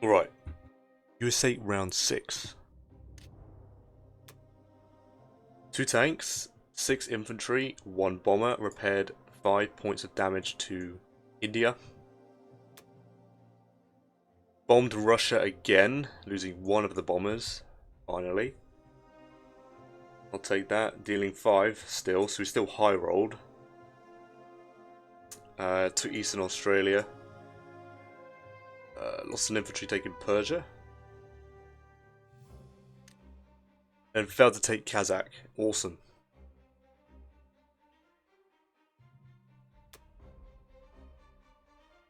Alright, USA round 6. 2 tanks, 6 infantry, 1 bomber, repaired 5 points of damage to India. Bombed Russia again, losing 1 of the bombers, finally. I'll take that, dealing 5 still, so we still high rolled. To Eastern Australia. Lost an infantry taking Persia. And failed to take Kazakh. Awesome.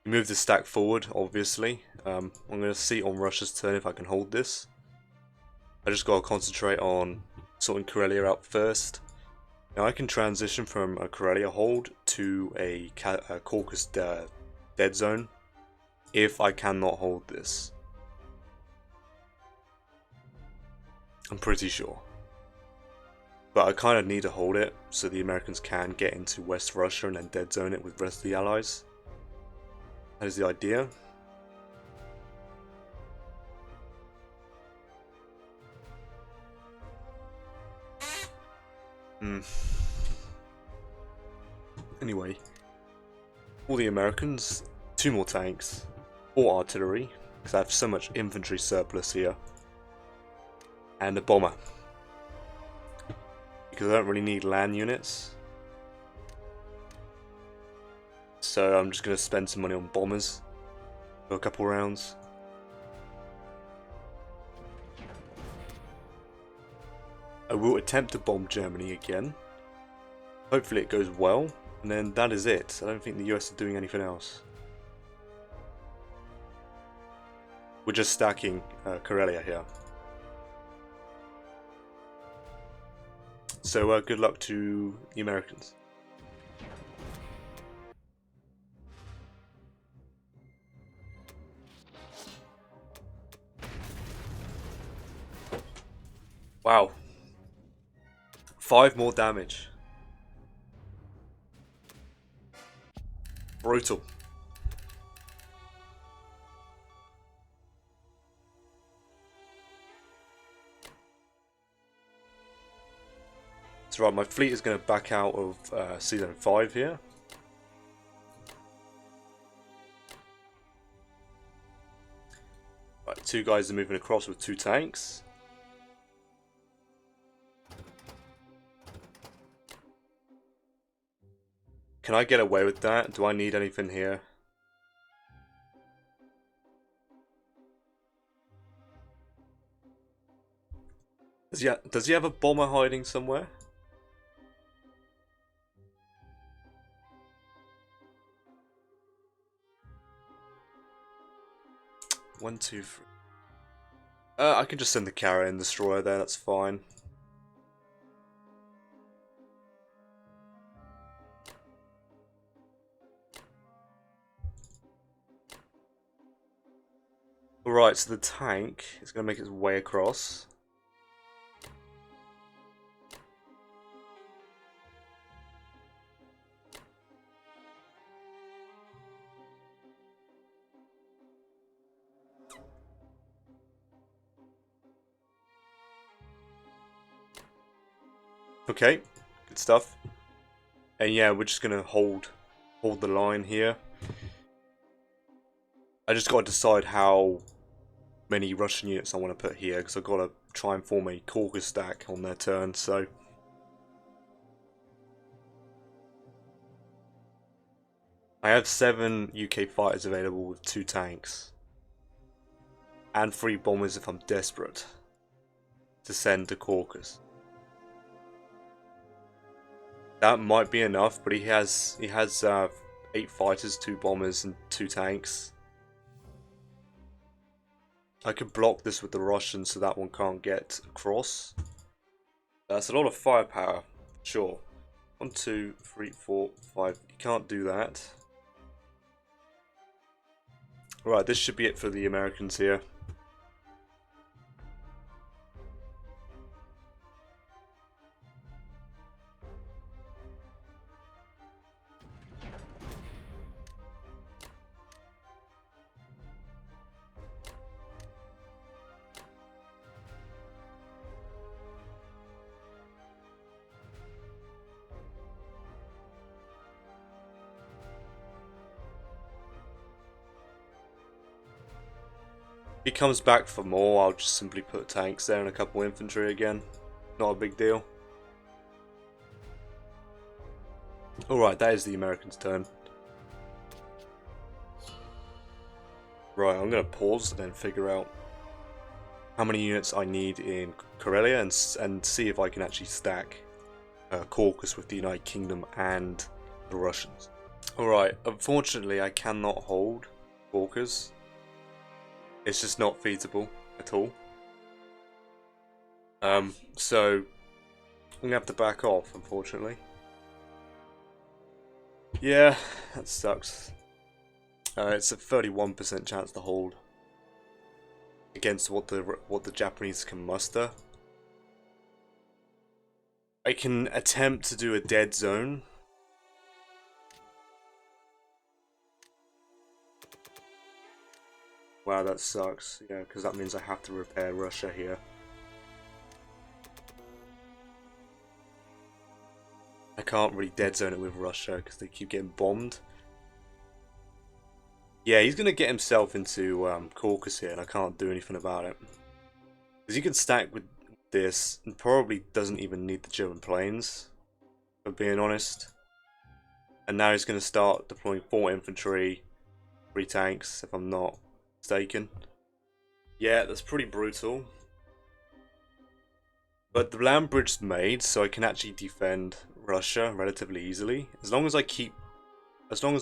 We move the stack forward, obviously. I'm going to see on Russia's turn if I can hold this. I just got to concentrate on sorting Karelia out first. Now I can transition from a Karelia hold to a Caucasus dead zone if I cannot hold this. I'm pretty sure. But I kind of need to hold it so the Americans can get into West Russia and then dead zone it with the rest of the allies. That is the idea. Anyway, all the Americans, 2 more tanks, or artillery, because I have so much infantry surplus here, and a bomber, because I don't really need land units. So I'm just going to spend some money on bombers for a couple rounds. I will attempt to bomb Germany again. Hopefully it goes well, and then that is it. I don't think the US are doing anything else. We're just stacking Karelia here. So good luck to the Americans. Wow. 5 more damage. Brutal. That's right, my fleet is going to back out of Season 5 here. Right, 2 guys are moving across with 2 tanks. Can I get away with that? Do I need anything here? Does he have a bomber hiding somewhere? One, two, three. I can just send the carrier and destroyer there, that's fine. Alright, so the tank is going to make its way across. Okay, good stuff. And yeah, we're just going to hold the line here. I just got to decide how many Russian units I want to put here, because I've got to try and form a Caucasus stack on their turn, so... I have 7 UK fighters available with 2 tanks. And 3 bombers if I'm desperate to send to Caucasus. That might be enough, but he has 8 fighters, 2 bombers and 2 tanks. I could block this with the Russians so that one can't get across. That's a lot of firepower, sure. 1, 2, 3, 4, 5. You can't do that. Right, this should be it for the Americans here. If he comes back for more, I'll just simply put tanks there and a couple infantry again. Not a big deal. Alright, that is the Americans' turn. Right, I'm going to pause and then figure out how many units I need in Karelia and see if I can actually stack Caucasus with the United Kingdom and the Russians. Alright, unfortunately I cannot hold Caucasus. It's just not feasible at all. So I'm going to have to back off, unfortunately. Yeah, that sucks. It's a 31% chance to hold against what the Japanese can muster. I can attempt to do a dead zone. Wow, that sucks. Yeah, because that means I have to repair Russia here. I can't really dead zone it with Russia because they keep getting bombed. Yeah, he's going to get himself into Caucasus here and I can't do anything about it. Because he can stack with this and probably doesn't even need the German planes, for being honest. And now he's going to start deploying 4 infantry, 3 tanks, if I'm not mistaken. Yeah, that's pretty brutal. But the land bridge is made, so I can actually defend Russia relatively easily. As long as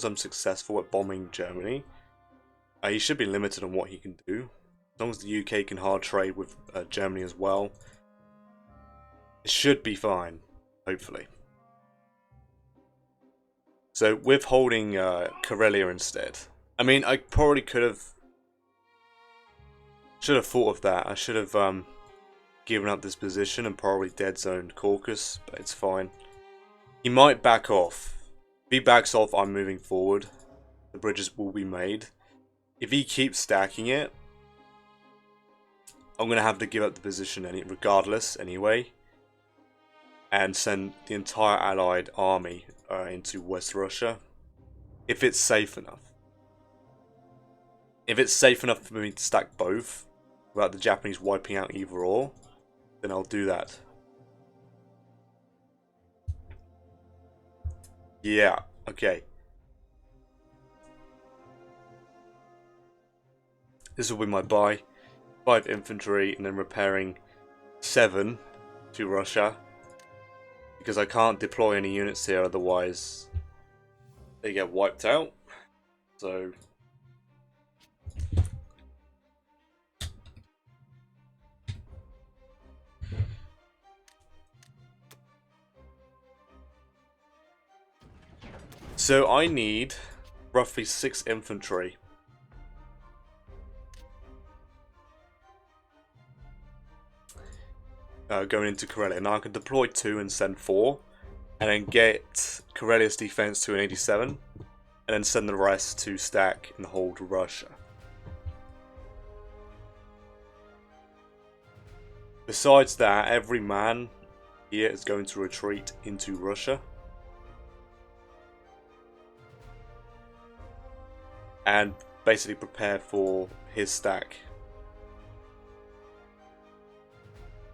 I'm successful at bombing Germany, he should be limited on what he can do. As long as the UK can hard trade with Germany as well, it should be fine, hopefully. So with holding Karelia instead, I mean, I probably should have thought of that. I should have given up this position and probably dead zoned Caucasus, but it's fine. He might back off. If he backs off, I'm moving forward. The bridges will be made. If he keeps stacking it, I'm going to have to give up the position regardless anyway. And send the entire allied army into West Russia. If it's safe enough. If it's safe enough for me to stack both, without the Japanese wiping out either or, then I'll do that. Yeah, okay. This will be my buy. 5 infantry and then repairing 7 to Russia. Because I can't deploy any units here, otherwise they get wiped out. So I need roughly 6 infantry. Going into Karelia. Now I can deploy 2 and send 4. And then get Karelia's defense to an 87. And then send the rest to stack and hold Russia. Besides that, every man here is going to retreat into Russia. And basically prepare for his stack.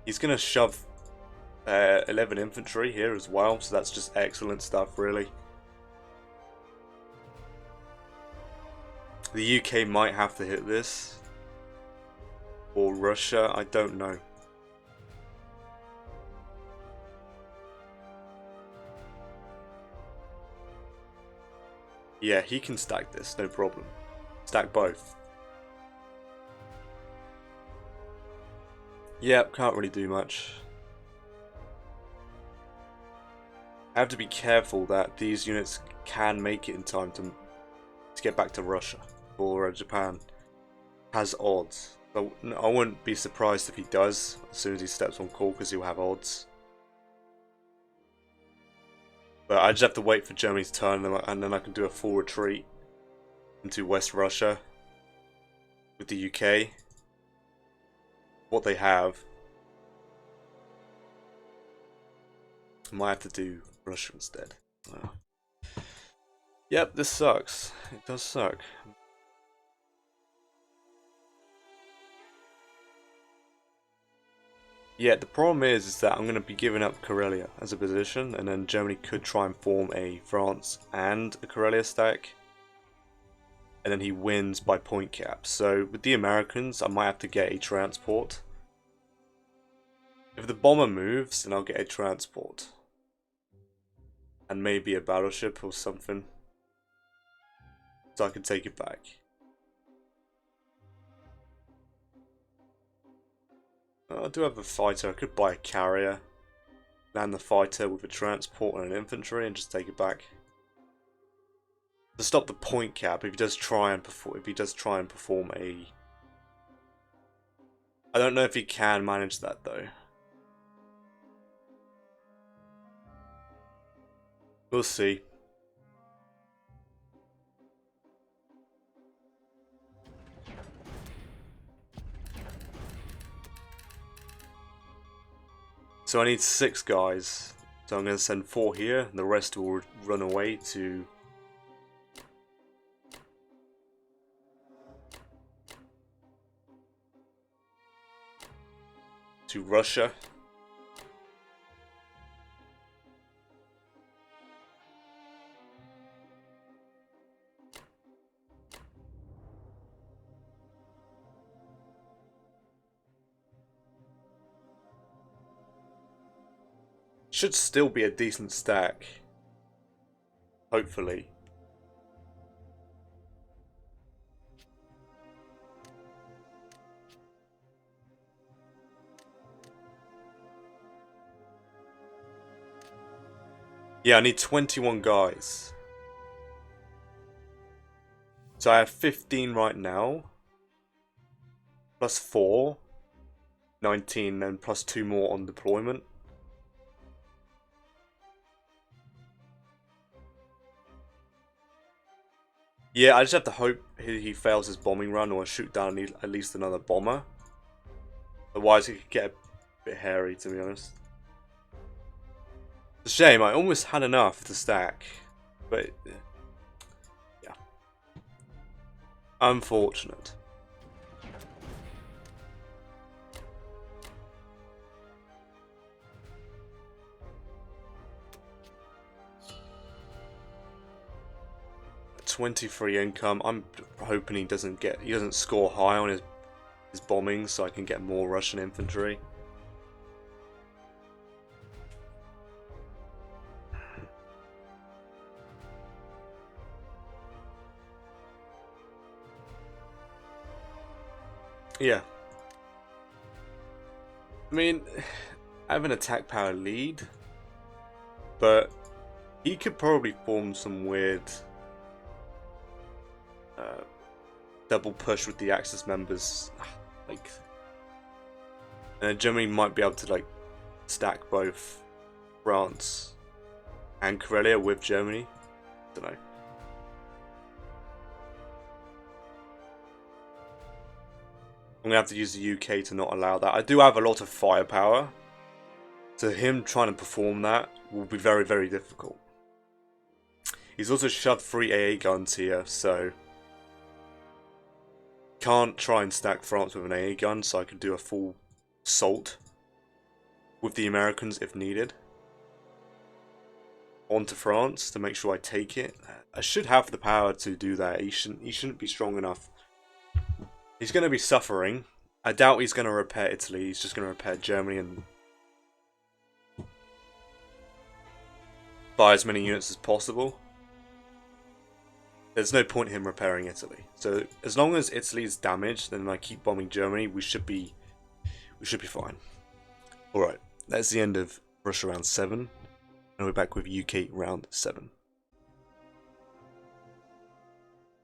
He's going to shove 11 infantry here as well, so that's just excellent stuff, really. The UK might have to hit this. Or Russia, I don't know. Yeah, he can stack this, no problem. Stack both. Yep, can't really do much. I have to be careful that these units can make it in time to get back to Russia, or Japan has odds. So I wouldn't be surprised if he does. As soon as he steps on Caucasus, he'll have odds. But I just have to wait for Germany's turn, and then I can do a full retreat into West Russia with the UK. What they have, I might have to do Russia instead. Wow. Yep, this sucks. It does suck. Yeah, the problem is that I'm going to be giving up Karelia as a position, and then Germany could try and form a France and a Karelia stack, and then he wins by point cap. So with the Americans, I might have to get a transport. If the bomber moves, then I'll get a transport. And maybe a battleship or something. So I can take it back. I do have a fighter. I could buy a carrier, land the fighter with a transport and an infantry, and just take it back. To stop the point cap, if he does try and perform a, I don't know if he can manage that though. We'll see. So I need 6 guys. So I'm going to send 4 here, and the rest will run away to Russia. Should still be a decent stack. Hopefully. Yeah, I need 21 guys. So I have 15 right now. Plus 4. 19, and plus 2 more on deployment. Yeah, I just have to hope he fails his bombing run or shoot down at least another bomber. Otherwise, it could get a bit hairy, to be honest. It's a shame, I almost had enough to stack. But, yeah. Unfortunate. $23 income. I'm hoping he doesn't score high on his bombing, so I can get more Russian infantry. Yeah. I mean, I have an attack power lead, but he could probably form some weird double push with the Axis members, like, and Germany might be able to like stack both France and Karelia with Germany. Don't know. I'm gonna have to use the UK to not allow that. I do have a lot of firepower, so him trying to perform that will be very, very difficult. He's also shoved 3 AA guns here, so can't try and stack France with an AA gun, so I can do a full assault with the Americans if needed onto France to make sure I take it. I should have the power to do that. He shouldn't be strong enough. He's going to be suffering. I doubt he's going to repair Italy. He's just going to repair Germany and buy as many units as possible. There's no point in him repairing Italy. So as long as Italy's damaged, then I keep bombing Germany. We should be fine. All right, that's the end of Russia round 7, and we're back with UK round 7.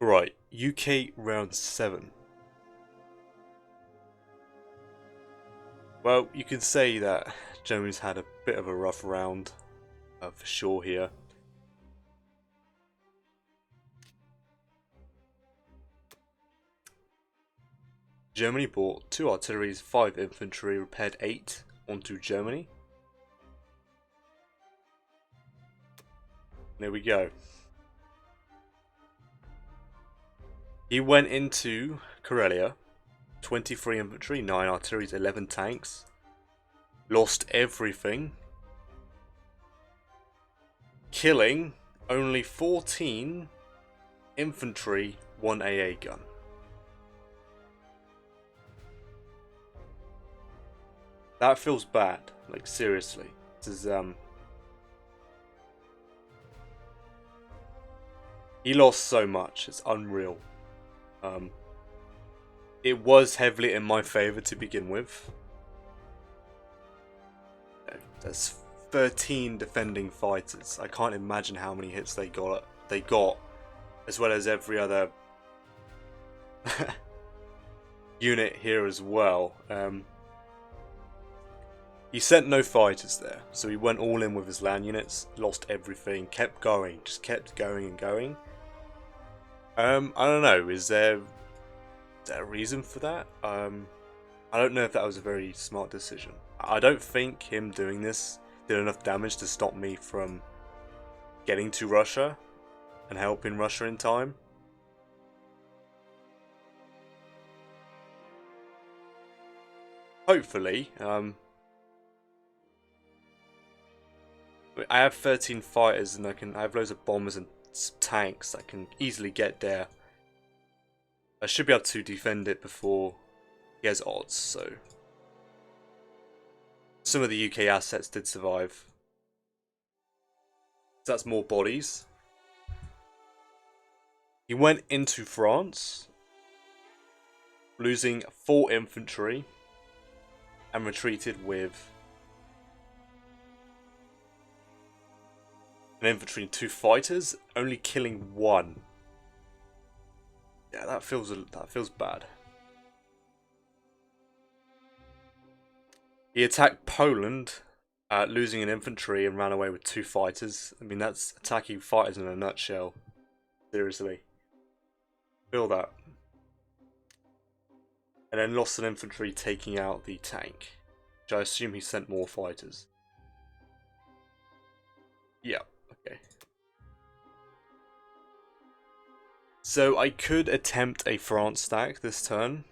Right, UK round 7. Well, you could say that Germany's had a bit of a rough round, for sure here. Germany bought 2 artilleries, 5 infantry, repaired 8 onto Germany. There we go. He went into Karelia, 23 infantry, 9 artilleries, 11 tanks. lost everything, killing only 14 infantry, 1 AA gun. That feels bad, like seriously. This is he lost so much, it's unreal. It was heavily in my favor to begin with. There's 13 defending fighters. I can't imagine how many hits they got, as well as every other unit here as well. He sent no fighters there, so he went all in with his land units, lost everything, kept going, just kept going and going. I don't know, is there a reason for that? I don't know if that was a very smart decision. I don't think him doing this did enough damage to stop me from getting to Russia and helping Russia in time. Hopefully, I have 13 fighters and I have loads of bombers and tanks. I can easily get there. I should be able to defend it before he has odds, so some of the UK assets did survive. So that's more bodies. He went into France, losing 4 infantry, and retreated with an infantry and 2 fighters, only killing 1. Yeah, that feels bad. He attacked Poland, losing an infantry and ran away with 2 fighters. I mean, that's attacking fighters in a nutshell. Seriously. Feel that. And then lost an infantry taking out the tank, which I assume he sent more fighters. Yeah, okay. So I could attempt a France stack this turn.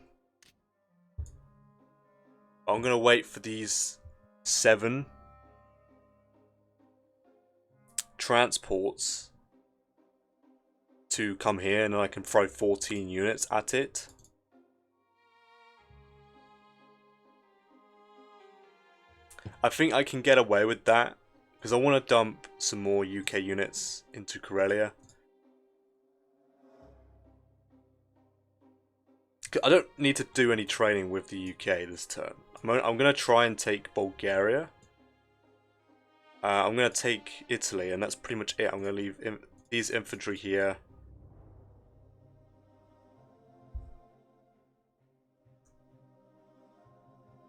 I'm going to wait for these 7 transports to come here, and then I can throw 14 units at it. I think I can get away with that, because I want to dump some more UK units into Karelia. I don't need to do any training with the UK this turn. I'm going to try and take Bulgaria. I'm going to take Italy, and that's pretty much it. I'm going to leave these infantry here.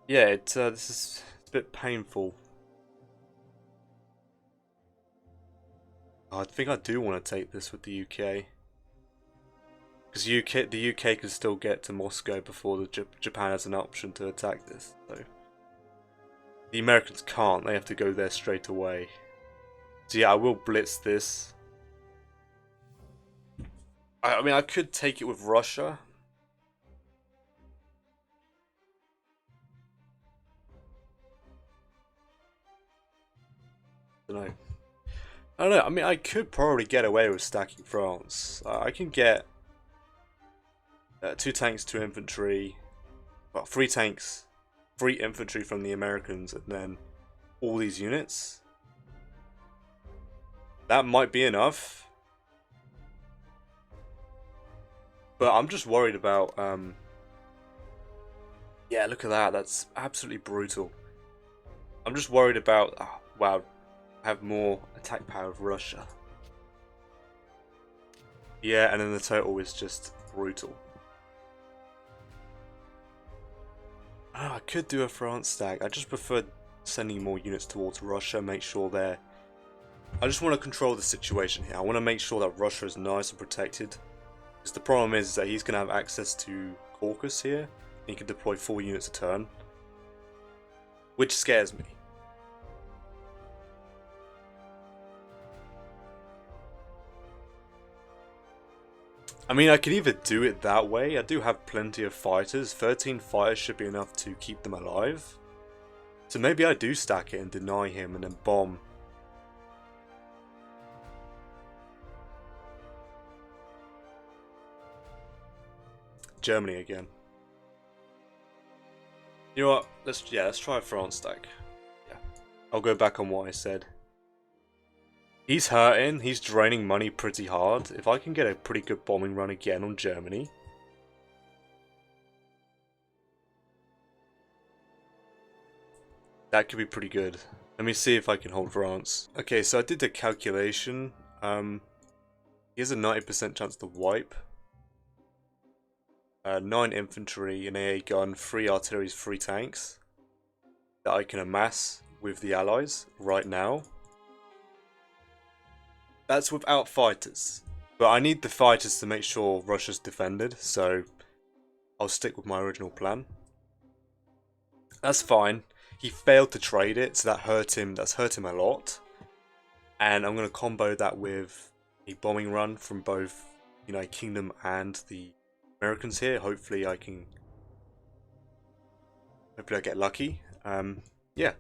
Yeah, this is a bit painful. Oh, I think I do want to take this with the UK. Because the UK can still get to Moscow before Japan has an option to attack this. So the Americans can't; they have to go there straight away. So yeah, I will blitz this. I mean, I could take it with Russia. I don't know. I mean, I could probably get away with stacking France. I can get 2 tanks, 2 infantry, well, 3 tanks, 3 infantry from the Americans, and then all these units. That might be enough. But I'm just worried about, yeah, look at that. That's absolutely brutal. I'm just worried about, oh, wow, I have more attack power of Russia. Yeah, and then the total is just brutal. Oh, I could do a France stack. I just prefer sending more units towards Russia, make sure they're... I just want to control the situation here. I want to make sure that Russia is nice and protected. Because the problem is that he's going to have access to Caucasus here. And he can deploy 4 units a turn. Which scares me. I mean, I could either do it that way. I do have plenty of fighters. 13 fighters should be enough to keep them alive. So maybe I do stack it and deny him and then bomb. Germany again. You know what? Let's try a France stack. Yeah. I'll go back on what I said. He's hurting, he's draining money pretty hard. If I can get a pretty good bombing run again on Germany. That could be pretty good. Let me see if I can hold France. Okay, so I did the calculation. He has a 90% chance to wipe. 9 infantry, an AA gun, 3 artillery, 3 tanks. That I can amass with the allies right now. That's without fighters. But I need the fighters to make sure Russia's defended, so I'll stick with my original plan. That's fine. He failed to trade it, so that hurt him. That's hurt him a lot. And I'm going to combo that with a bombing run from both United Kingdom and the Americans here. Hopefully I get lucky. Yeah.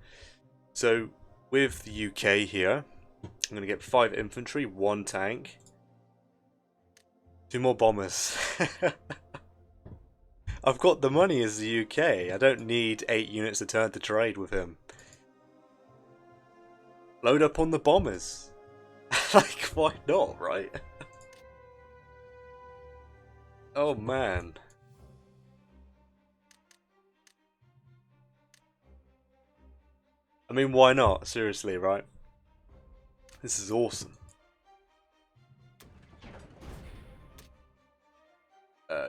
So with the UK here, I'm going to get 5 infantry, 1 tank, 2 more bombers. I've got the money as the UK. I don't need 8 units a turn to trade with him. Load up on the bombers. Like, why not, right? Oh, man. I mean, why not? Seriously, right? This is awesome.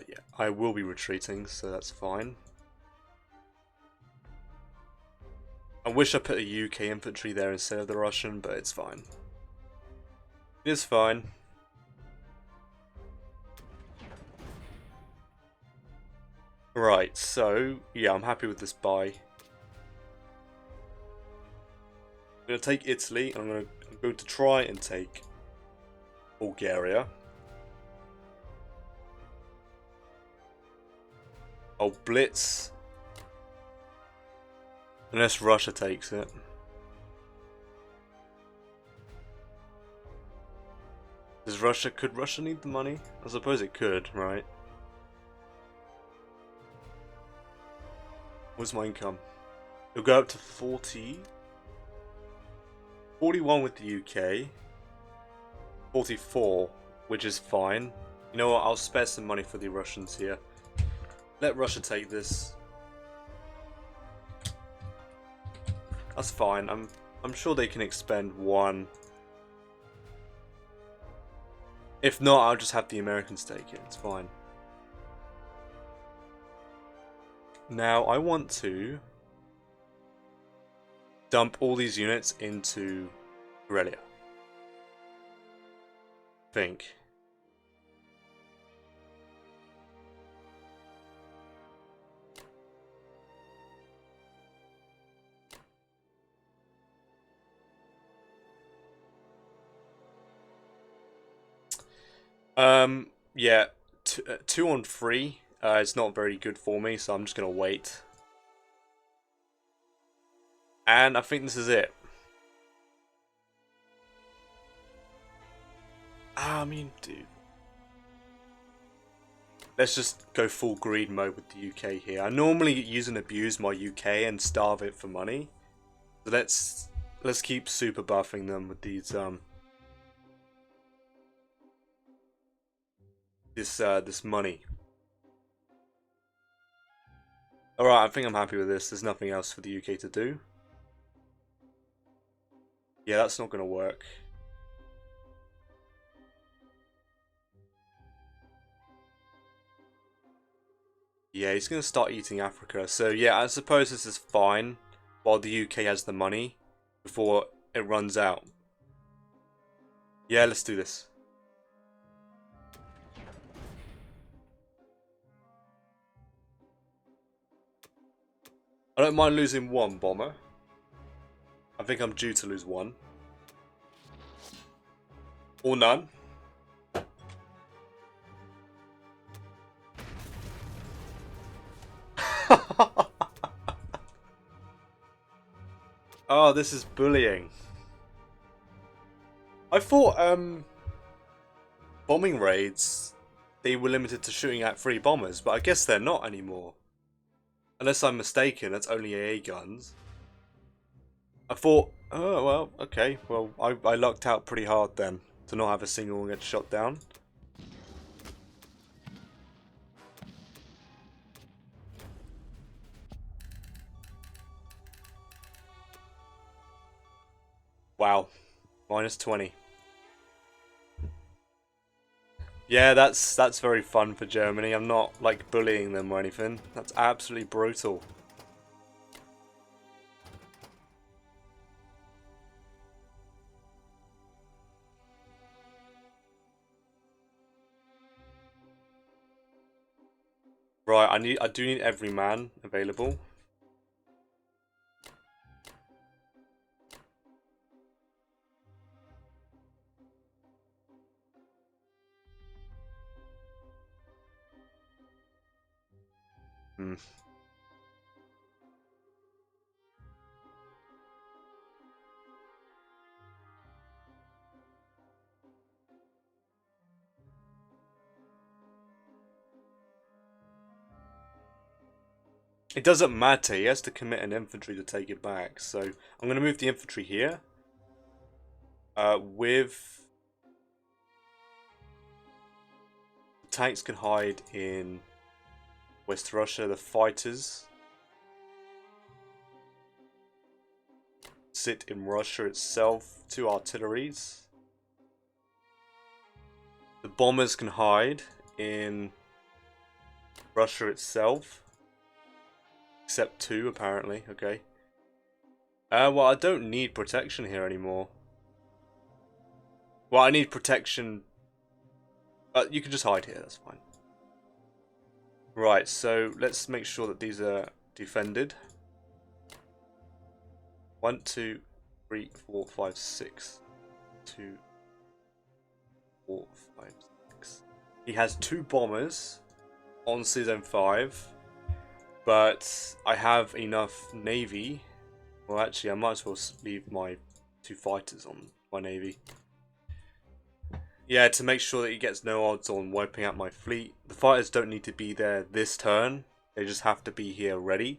Yeah, I will be retreating, so that's fine. I wish I put a UK infantry there instead of the Russian, but it's fine. It is fine. Right, so, yeah, I'm happy with this buy. I'm going to take Italy, and I'm going to try and take Bulgaria. I'll blitz. Unless Russia takes it. Could Russia need the money? I suppose it could, right? What's my income? It'll go up to 40. 41 with the UK. 44, which is fine. You know what? I'll spare some money for the Russians here. Let Russia take this. That's fine. I'm sure they can expend 1. If not, I'll just have the Americans take it. It's fine. Now, I want to dump all these units into Karelia. Think. Yeah, 2 on 3. It's not very good for me, so I'm just gonna wait. And I think this is it. I mean, dude. Let's just go full greed mode with the UK here. I normally use and abuse my UK and starve it for money. So let's keep super buffing them with these this money. Alright, I think I'm happy with this. There's nothing else for the UK to do. Yeah, that's not gonna work. Yeah, he's gonna start eating Africa. So yeah, I suppose this is fine while the UK has the money before it runs out. Yeah, let's do this. I don't mind losing 1 bomber. I think I'm due to lose 1. Or none. Oh, this is bullying. I thought, bombing raids, they were limited to shooting at 3 bombers, but I guess they're not anymore. Unless I'm mistaken, that's only AA guns. I thought, oh, well, okay. Well, I lucked out pretty hard then to not have a single one get shot down. Wow. Minus 20. Yeah, that's very fun for Germany. I'm not, like, bullying them or anything. That's absolutely brutal. Right, I do need every man available. Hmm. It doesn't matter, he has to commit an infantry to take it back. So I'm going to move the infantry here. With... Tanks can hide in West Russia, the fighters sit in Russia itself, 2 artilleries. The bombers can hide in Russia itself. Except 2, apparently. Okay. Well, I don't need protection here anymore. Well, I need protection. You can just hide here, that's fine. Right, so let's make sure that these are defended. 1, 2, 3, 4, 5, 6. 2, 4, 5, 6. He has 2 bombers on Season 5. But I have enough navy. Well, actually, I might as well leave my 2 fighters on my navy. Yeah, to make sure that he gets no odds on wiping out my fleet. The fighters don't need to be there this turn. They just have to be here ready.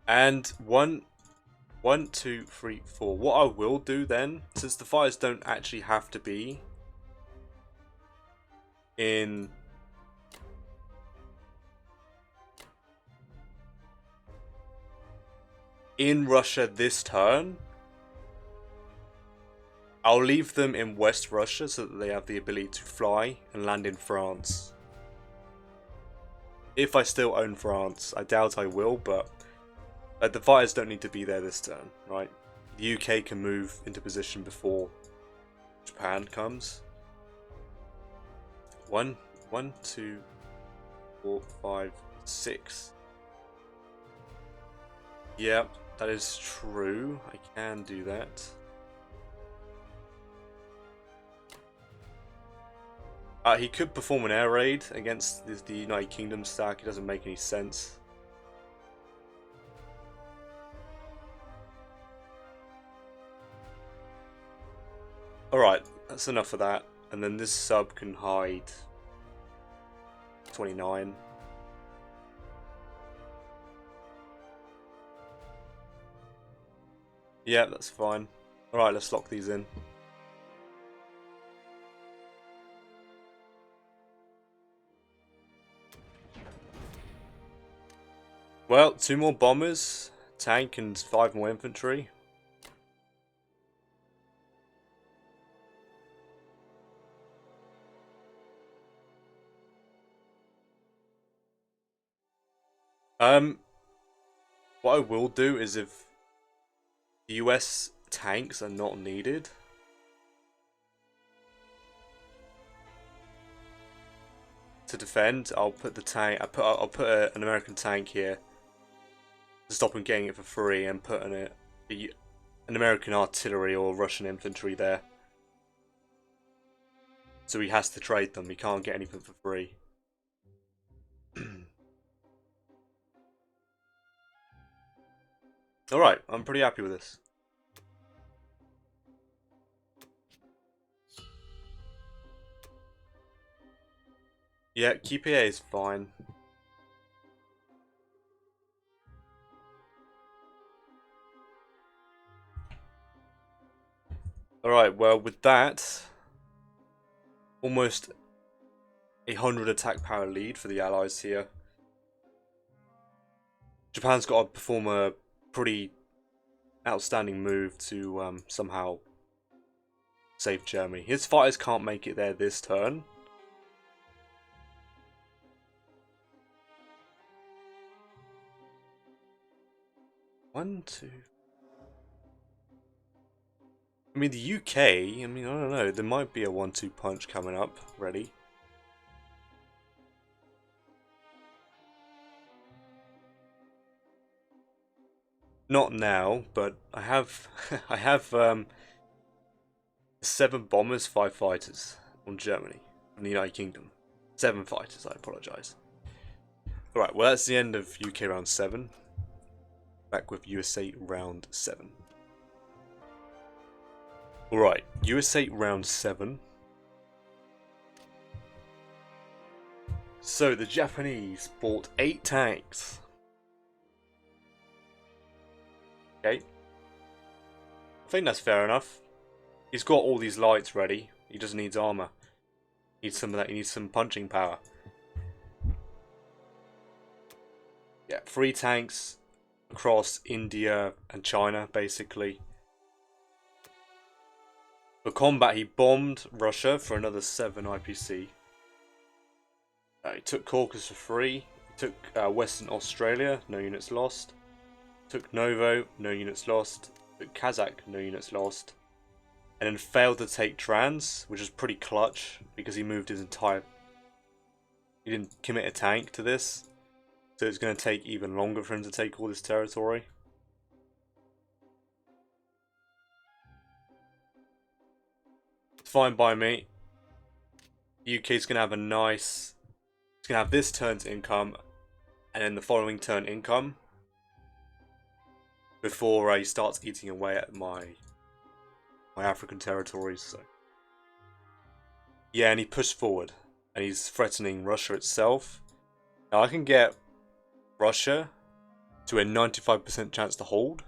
And 1, 2, 3, 4. What I will do then, since the fighters don't actually have to be in Russia this turn, I'll leave them in West Russia so that they have the ability to fly and land in France. If I still own France, I doubt I will, but the fighters don't need to be there this turn, right? The UK can move into position before Japan comes. 1, 2, 4, 5, 6. Yep, that is true. I can do that. He could perform an air raid against the United Kingdom stack. It doesn't make any sense. Alright, that's enough of that. And then this sub can hide 29. Yeah, that's fine. Alright, let's lock these in. Well, 2 more bombers, tank, and 5 more infantry. What I will do is if the US tanks are not needed, to defend, I'll put the tank. I'll put an American tank here to stop him getting it for free, and put an American artillery or Russian infantry there. So he has to trade them. He can't get anything for free. Alright, I'm pretty happy with this. Yeah, QPA is fine. Alright, well with that, almost 100 attack power lead for the allies here. Japan's got to perform a pretty outstanding move to somehow save Germany. His fighters can't make it there this turn. One, two. I mean, the UK, I mean, I don't know. There might be a 1-2 punch coming up. Ready? Not now, but I have I have 7 bombers, 5 fighters on Germany and the United Kingdom. 7 fighters, I apologise. Alright, well that's the end of UK round 7. Back with USA round 7. Alright, USA round 7. So the Japanese bought 8 tanks. Okay. I think that's fair enough. He's got all these lights ready. He just needs armor. He needs some of that. He needs some punching power. Yeah, 3 tanks across India and China, basically. For combat, he bombed Russia for another 7 IPC. He took Caucasus for free. He took Western Australia, no units lost. Took Novo, no units lost. Took Kazakh, no units lost. And then failed to take Trans, which was pretty clutch because he moved his entire... He didn't commit a tank to this. So it's going to take even longer for him to take all this territory. It's fine by me. The UK is going to have a nice... It's going to have this turn's income and then the following turn income before he starts eating away at my African territories. So yeah, and he pushed forward and he's threatening Russia itself. Now I can get Russia to a 95% chance to hold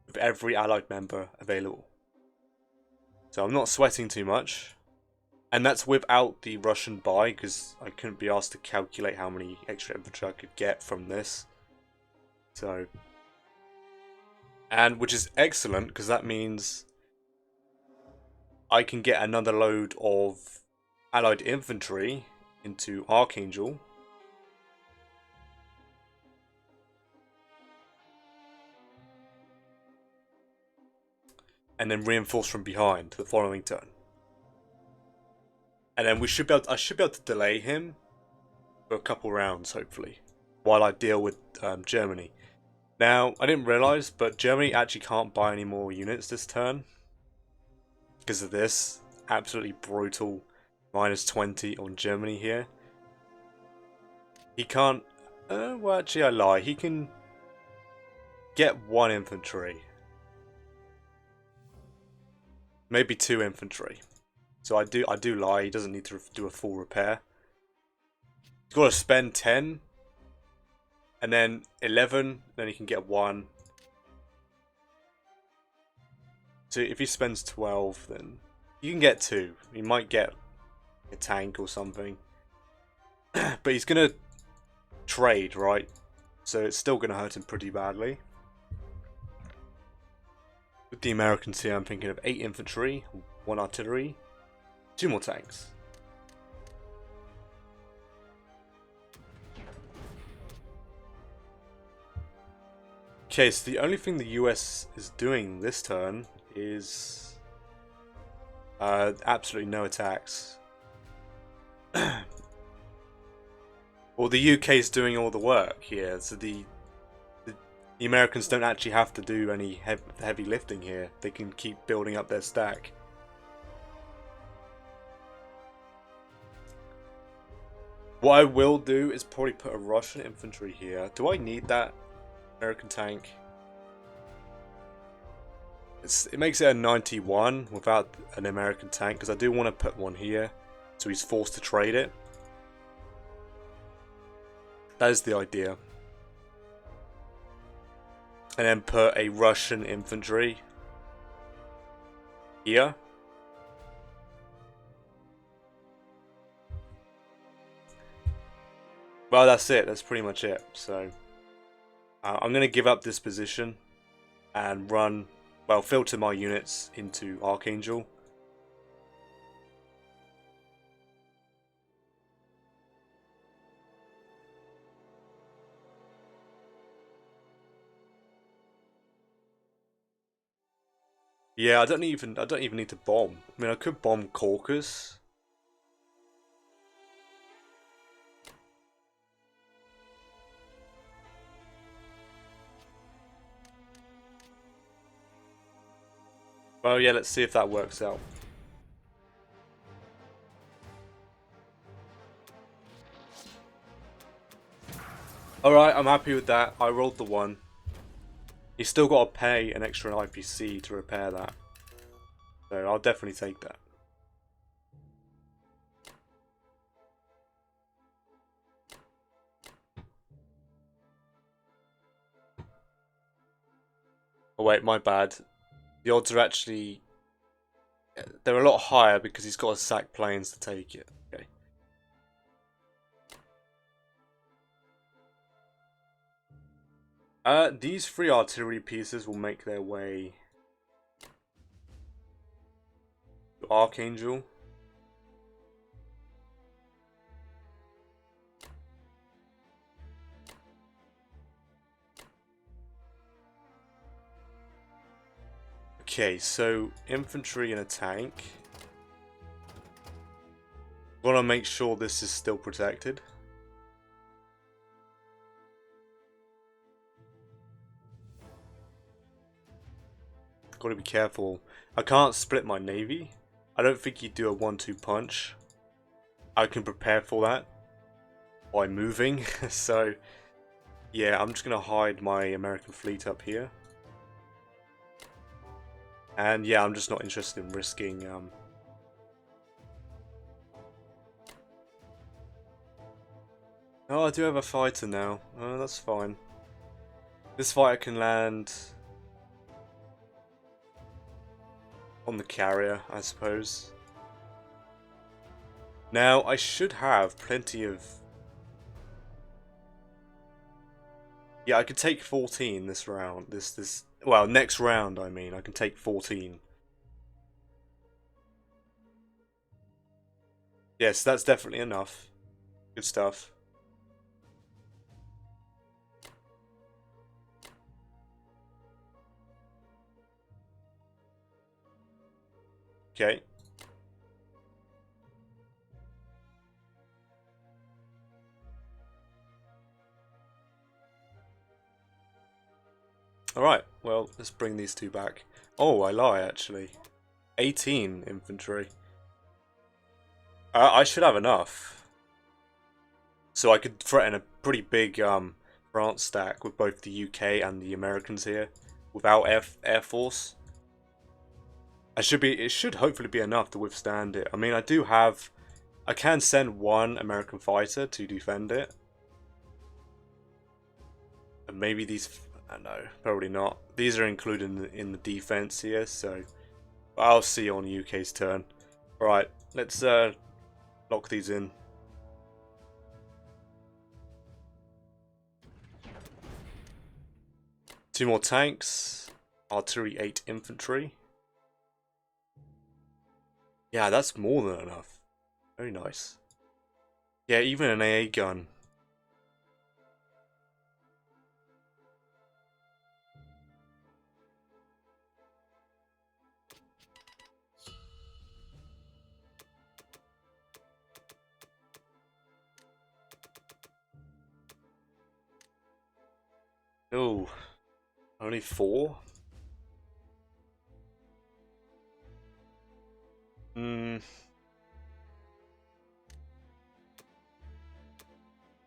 with every allied member available. So I'm not sweating too much. And that's without the Russian buy, because I couldn't be asked to calculate how many extra infantry I could get from this. So, and which is excellent, because that means I can get another load of allied infantry into Archangel. And then reinforce from behind the following turn. And then I should be able to delay him for a couple rounds, hopefully, while I deal with Germany. Now, I didn't realise, but Germany actually can't buy any more units this turn because of this absolutely brutal -20 on Germany here. He can't... well, actually, I lie. He can get 1 infantry. Maybe 2 infantry. So I do lie. He doesn't need to do a full repair. He's got to spend 10. And then 11, then he can get 1. So if he spends 12, then you can get 2. He might get a tank or something. But he's going to trade, right? So it's still going to hurt him pretty badly. With the Americans here, I'm thinking of 8 infantry, 1 artillery, 2 more tanks. Okay, so the only thing the US is doing this turn is absolutely no attacks. Well, the UK is doing all the work here, so the Americans don't actually have to do any heavy lifting here. They can keep building up their stack. What I will do is probably put a Russian infantry here. Do I need that? American tank. It makes it a 91 without an American tank, because I do want to put one here, so he's forced to trade it. That is the idea. And then put a Russian infantry here. Well, that's it. That's pretty much it. So I'm going to give up this position and run, well, filter my units into Archangel. Yeah, I don't even need to bomb. I mean, I could bomb Caucasus. Well, yeah, let's see if that works out. Alright, I'm happy with that. I rolled the 1. You still got to pay an extra IPC to repair that. So I'll definitely take that. Oh wait, my bad. The odds are actually... they're a lot higher because he's got to sack planes to take it. Okay. These 3 artillery pieces will make their way to Archangel. Okay, so infantry and a tank. Gotta make sure this is still protected. Gotta be careful. I can't split my navy. I don't think you do a 1-2 punch. I can prepare for that by moving. So yeah, I'm just gonna hide my American fleet up here. And yeah, I'm just not interested in risking oh, I do have a fighter now. Oh, that's fine. This fighter can land on the carrier, I suppose. Now, I should have plenty of... yeah, I could take 14 this round. Well, next round, I mean. I can take 14. Yes, that's definitely enough. Good stuff. Okay. Alright, well, let's bring these 2 back. Oh, I lie, actually. 18 infantry. I should have enough. So I could threaten a pretty big France stack with both the UK and the Americans here. Without Air Force. It should hopefully be enough to withstand it. I mean, I can send 1 American fighter to defend it. And maybe these, I don't know, probably not. These are included in the defense here, so I'll see on UK's turn. Alright, let's lock these in. Two more tanks, artillery 8 infantry. Yeah, that's more than enough. Very nice. Yeah, even an AA gun. Oh, only 4?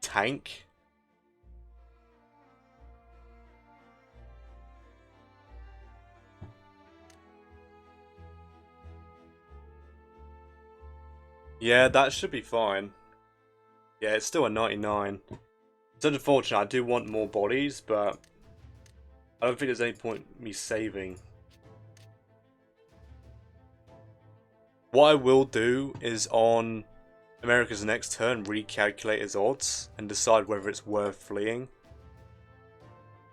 Tank? Yeah, that should be fine. Yeah, it's still a 99. It's unfortunate, I do want more bodies, but I don't think there's any point me saving. What I will do is on America's next turn, recalculate his odds and decide whether it's worth fleeing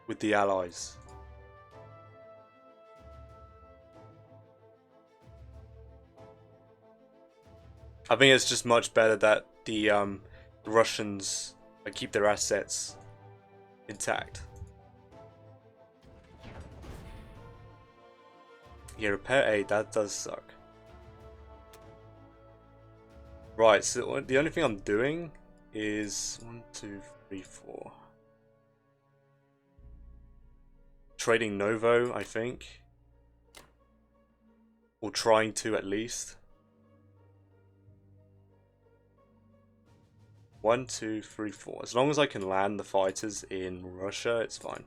with the allies. I think it's just much better that the Russians keep their assets intact. Yeah, repair aid, that does suck. Right, so the only thing I'm doing is 1, 2, 3, 4. Trading Novo, I think. Or trying to at least. 1, 2, 3, 4. As long as I can land the fighters in Russia, it's fine.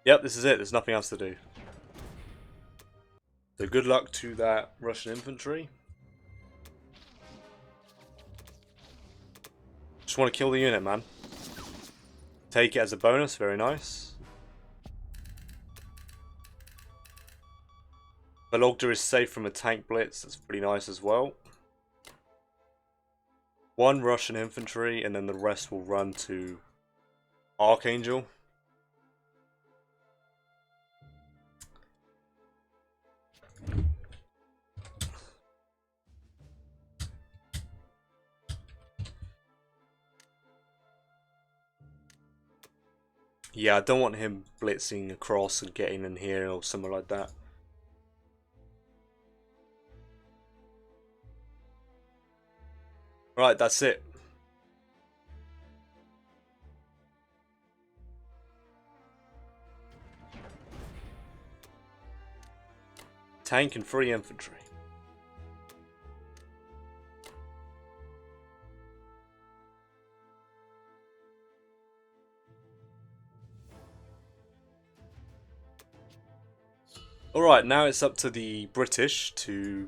Yep, this is it. There's nothing else to do. So good luck to that Russian infantry. Just want to kill the unit, man. Take it as a bonus. Very nice. Vologda is safe from a tank blitz. That's pretty nice as well. 1 Russian infantry, and then the rest will run to Archangel. Yeah, I don't want him blitzing across and getting in here or something like that. Right, that's it. Tank and 3 infantry. Alright, now it's up to the British to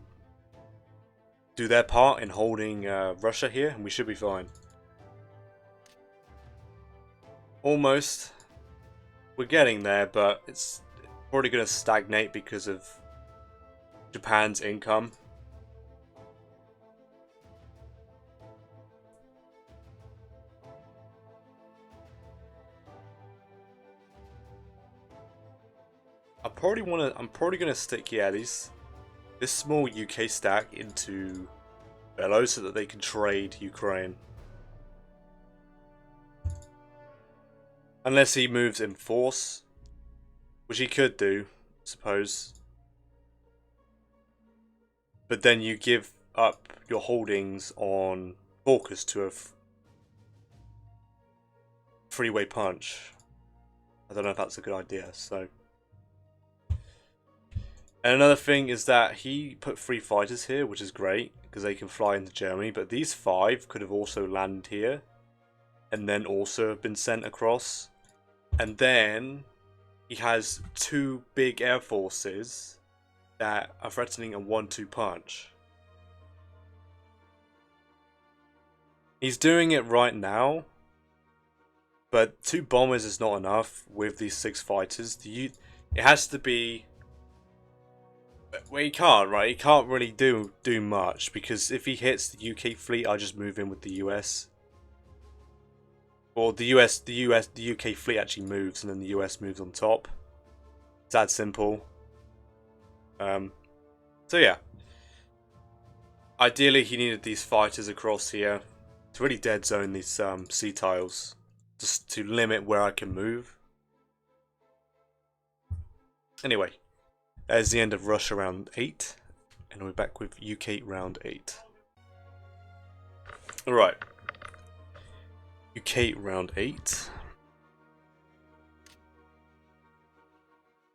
do their part in holding Russia here, and we should be fine. Almost. We're getting there, but it's probably going to stagnate because of Japan's income. I'm probably gonna stick this small UK stack into Belarus so that they can trade Ukraine. Unless he moves in force, which he could do, I suppose. But then you give up your holdings on Focus to a freeway punch. I don't know if that's a good idea, so. And another thing is that he put 3 fighters here, which is great, because they can fly into Germany, but these 5 could have also landed here, and then also have been sent across. And then he has 2 big air forces that are threatening a 1-2 punch. He's doing it right now, but 2 bombers is not enough with these 6 fighters. It has to be. Well, he can't, right? He can't really do much, because if he hits the UK fleet, I just move in with the US. Or the UK fleet actually moves, and then the US moves on top. It's that simple. So yeah. Ideally, he needed these fighters across here to really dead zone these sea tiles, just to limit where I can move. Anyway. That is the end of Russia round 8, and we're back with UK round 8. Alright. UK round 8.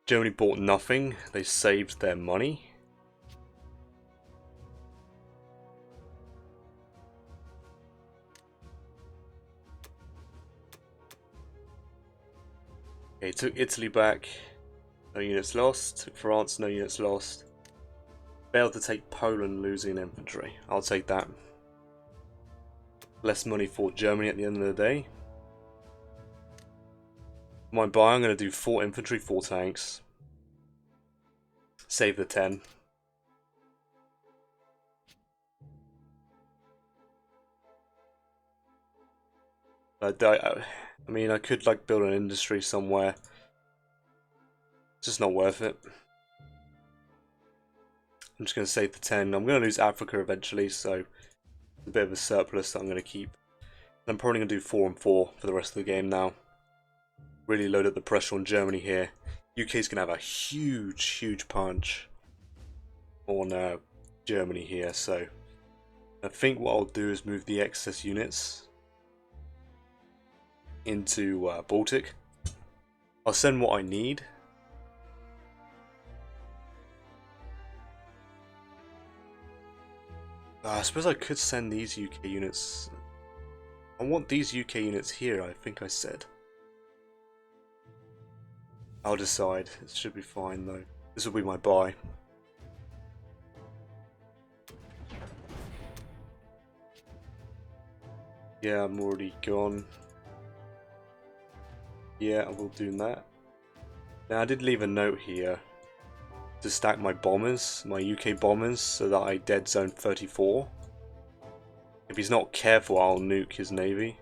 Germany bought nothing, they saved their money. Okay, took Italy back. No units lost. Took France, no units lost. Failed to take Poland, losing infantry. I'll take that. Less money for Germany at the end of the day. My buy, I'm going to do 4 infantry, 4 tanks. Save the 10. I mean, I could like build an industry somewhere. It's just not worth it. I'm just going to save the 10. I'm going to lose Africa eventually, so a bit of a surplus that I'm going to keep. I'm probably going to do 4 and 4 for the rest of the game now. Really load up the pressure on Germany here. UK's going to have a huge punch on Germany here, so I think what I'll do is move the excess units into Baltic. I'll send what I need. I suppose I could send these UK units. I want these UK units here, I think I said. I'll decide. It should be fine though. This will be my buy. Yeah, I'm already gone. Yeah, I will do that. Now I did leave a note here to stack my bombers, my UK bombers, so that I dead zone 34. If he's not careful, I'll nuke his navy.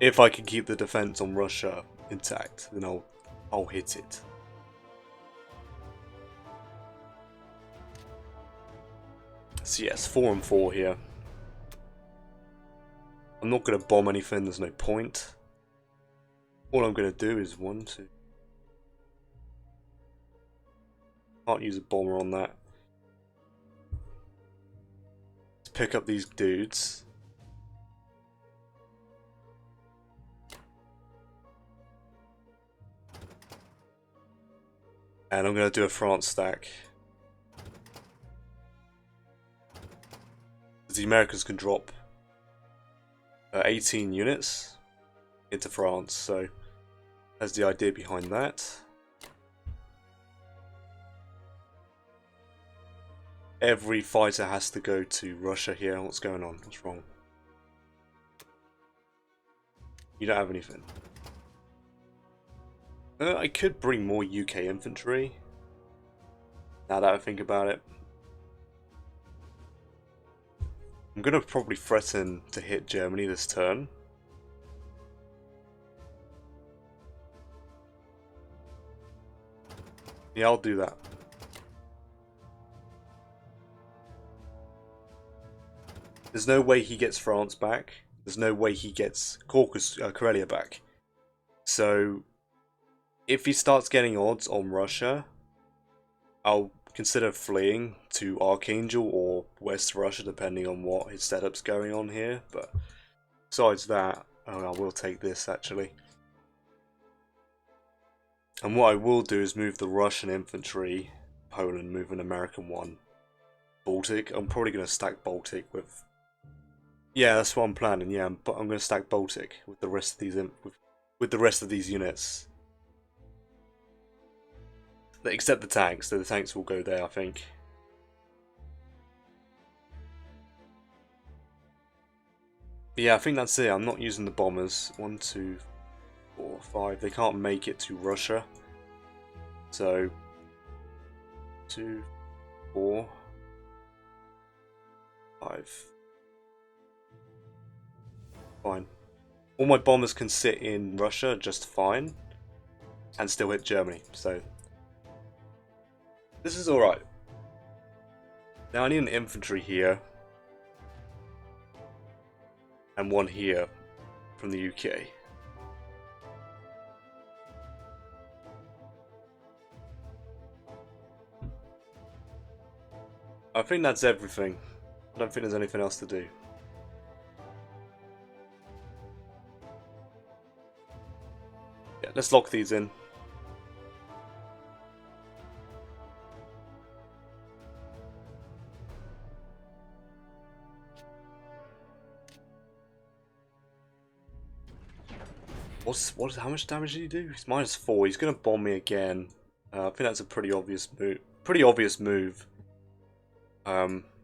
If I can keep the defense on Russia intact, then I'll hit it. So yes, 4 and 4 here. I'm not going to bomb anything, there's no point. All I'm going to do is 1, 2. Can't use a bomber on that. Let's pick up these dudes. And I'm going to do a France stack. The Americans can drop 18 units into France, so that's the idea behind that. Every fighter has to go to Russia here. What's going on? What's wrong? You don't have anything. I could bring more UK infantry. Now that I think about it. I'm going to probably threaten to hit Germany this turn. Yeah, I'll do that. There's no way he gets France back. There's no way he gets Karelia back. So, if he starts getting odds on Russia, I'll consider fleeing to Archangel or West Russia, depending on what his setup's going on here. But besides that, I will take this actually. And what I will do is move the Russian infantry, Poland, move an American one, Baltic. I'm probably going to stack Baltic with. Yeah, that's what I'm planning. Yeah, but I'm going to stack Baltic with the rest of these with the rest of these units. Except the tanks. So the tanks will go there, I think. But yeah, I think that's it. I'm not using the bombers. 1, 2, 4, 5. They can't make it to Russia. So 2, 4, 5. Fine. All my bombers can sit in Russia just fine and still hit Germany. So this is alright. Now I need an infantry here and one here from the UK. I think that's everything. I don't think there's anything else to do. Yeah, let's lock these in. How much damage did he do? He's -4. He's gonna bomb me again. I think that's a pretty obvious move.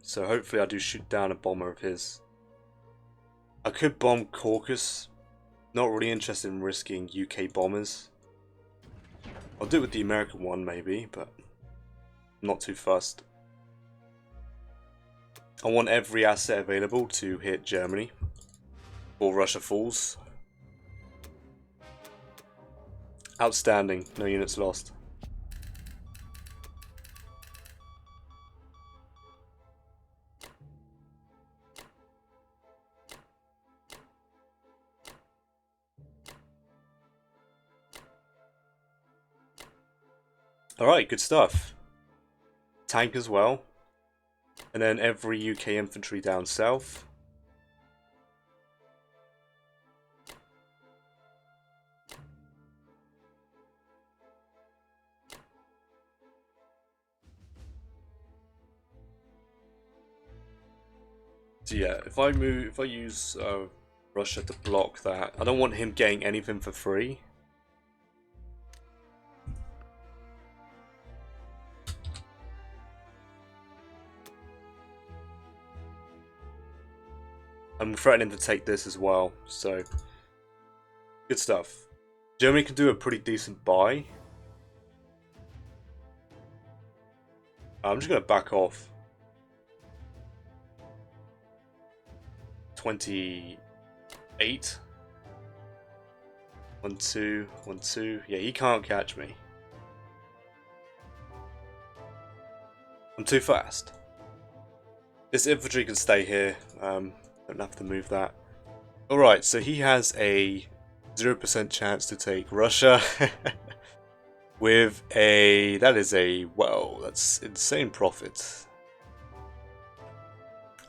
So hopefully I do shoot down a bomber of his. I could bomb Caucasus. Not really interested in risking UK bombers. I'll do it with the American one maybe, but I'm not too fussed. I want every asset available to hit Germany or Russia falls. Outstanding, no units lost. Alright, good stuff. Tank as well. And then every UK infantry down south. So yeah, if I use Russia to block that, I don't want him getting anything for free. I'm threatening to take this as well, so good stuff. Germany can do a pretty decent buy. I'm just going to back off. 28. 1, 2, 1, 2. Yeah, he can't catch me. I'm too fast. This infantry can stay here. Don't have to move that. Alright, so he has a 0% chance to take Russia. With a... That is a... Whoa, that's insane profit.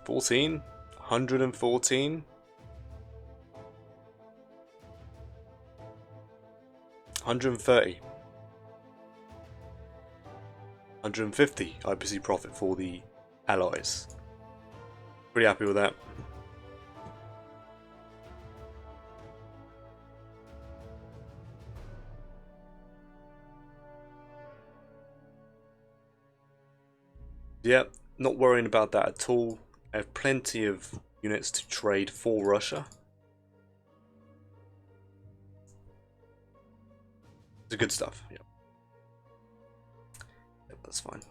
14? 114? 130. 150 IPC profit for the Allies. Pretty happy with that. Yeah, not worrying about that at all. I have plenty of units to trade for Russia. It's good stuff, yeah. Yep, that's fine.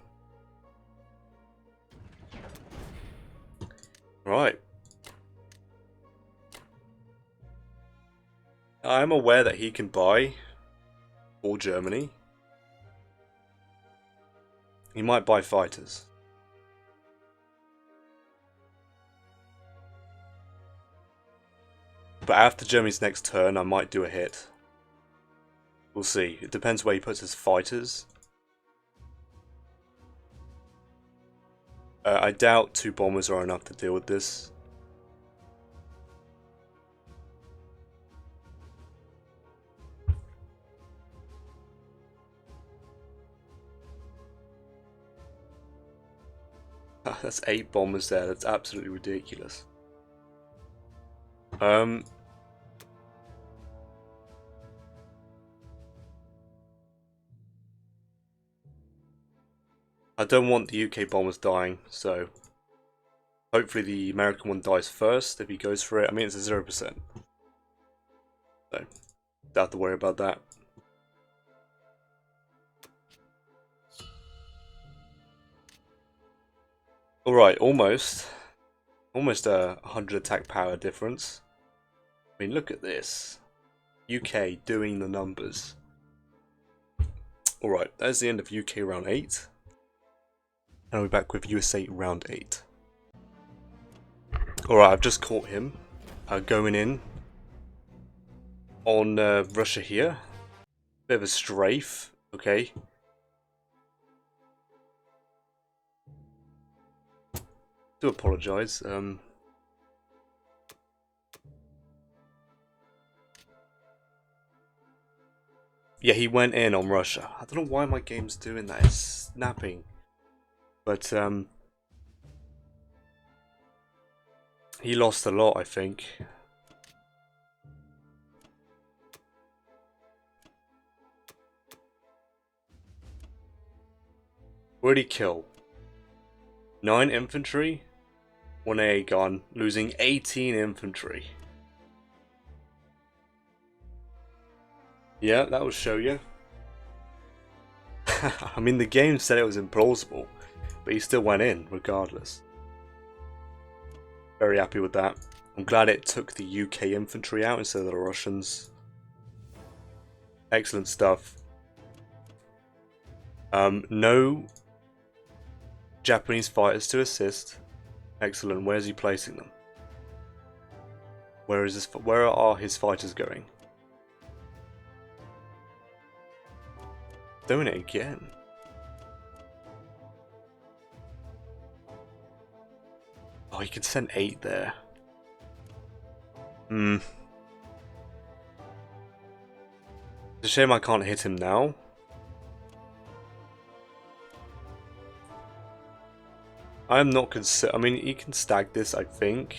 Right. I'm aware that he can buy for Germany. He might buy fighters. But after Germany's next turn, I might do a hit. We'll see. It depends where he puts his fighters. I doubt 2 bombers are enough to deal with this. That's 8 bombers there. That's absolutely ridiculous. I don't want the UK bombers dying, so hopefully the American one dies first if he goes for it. I mean, it's a 0%. So, don't have to worry about that. Alright, almost a 100 attack power difference. I mean, look at this. UK doing the numbers. Alright, that's the end of UK round 8. And I'll be back with USA round 8. Alright, I've just caught him going in on Russia here. Bit of a strafe, okay. Do apologise. Yeah, he went in on Russia. I don't know why my game's doing that. It's snapping. But he lost a lot, I think. What did he kill? 9 infantry, 1 AA gun, losing 18 infantry. Yeah, that will show you. I mean, the game said it was implausible, but he still went in regardless. Very happy with that. I'm glad it took the UK infantry out instead of the Russians. Excellent stuff. No Japanese fighters to assist. Excellent. Where's he placing them? Where are his fighters going? Doing it again. Oh, he could send 8 there. It's a shame I can't hit him now. I'm not concerned. I mean, he can stack this, I think.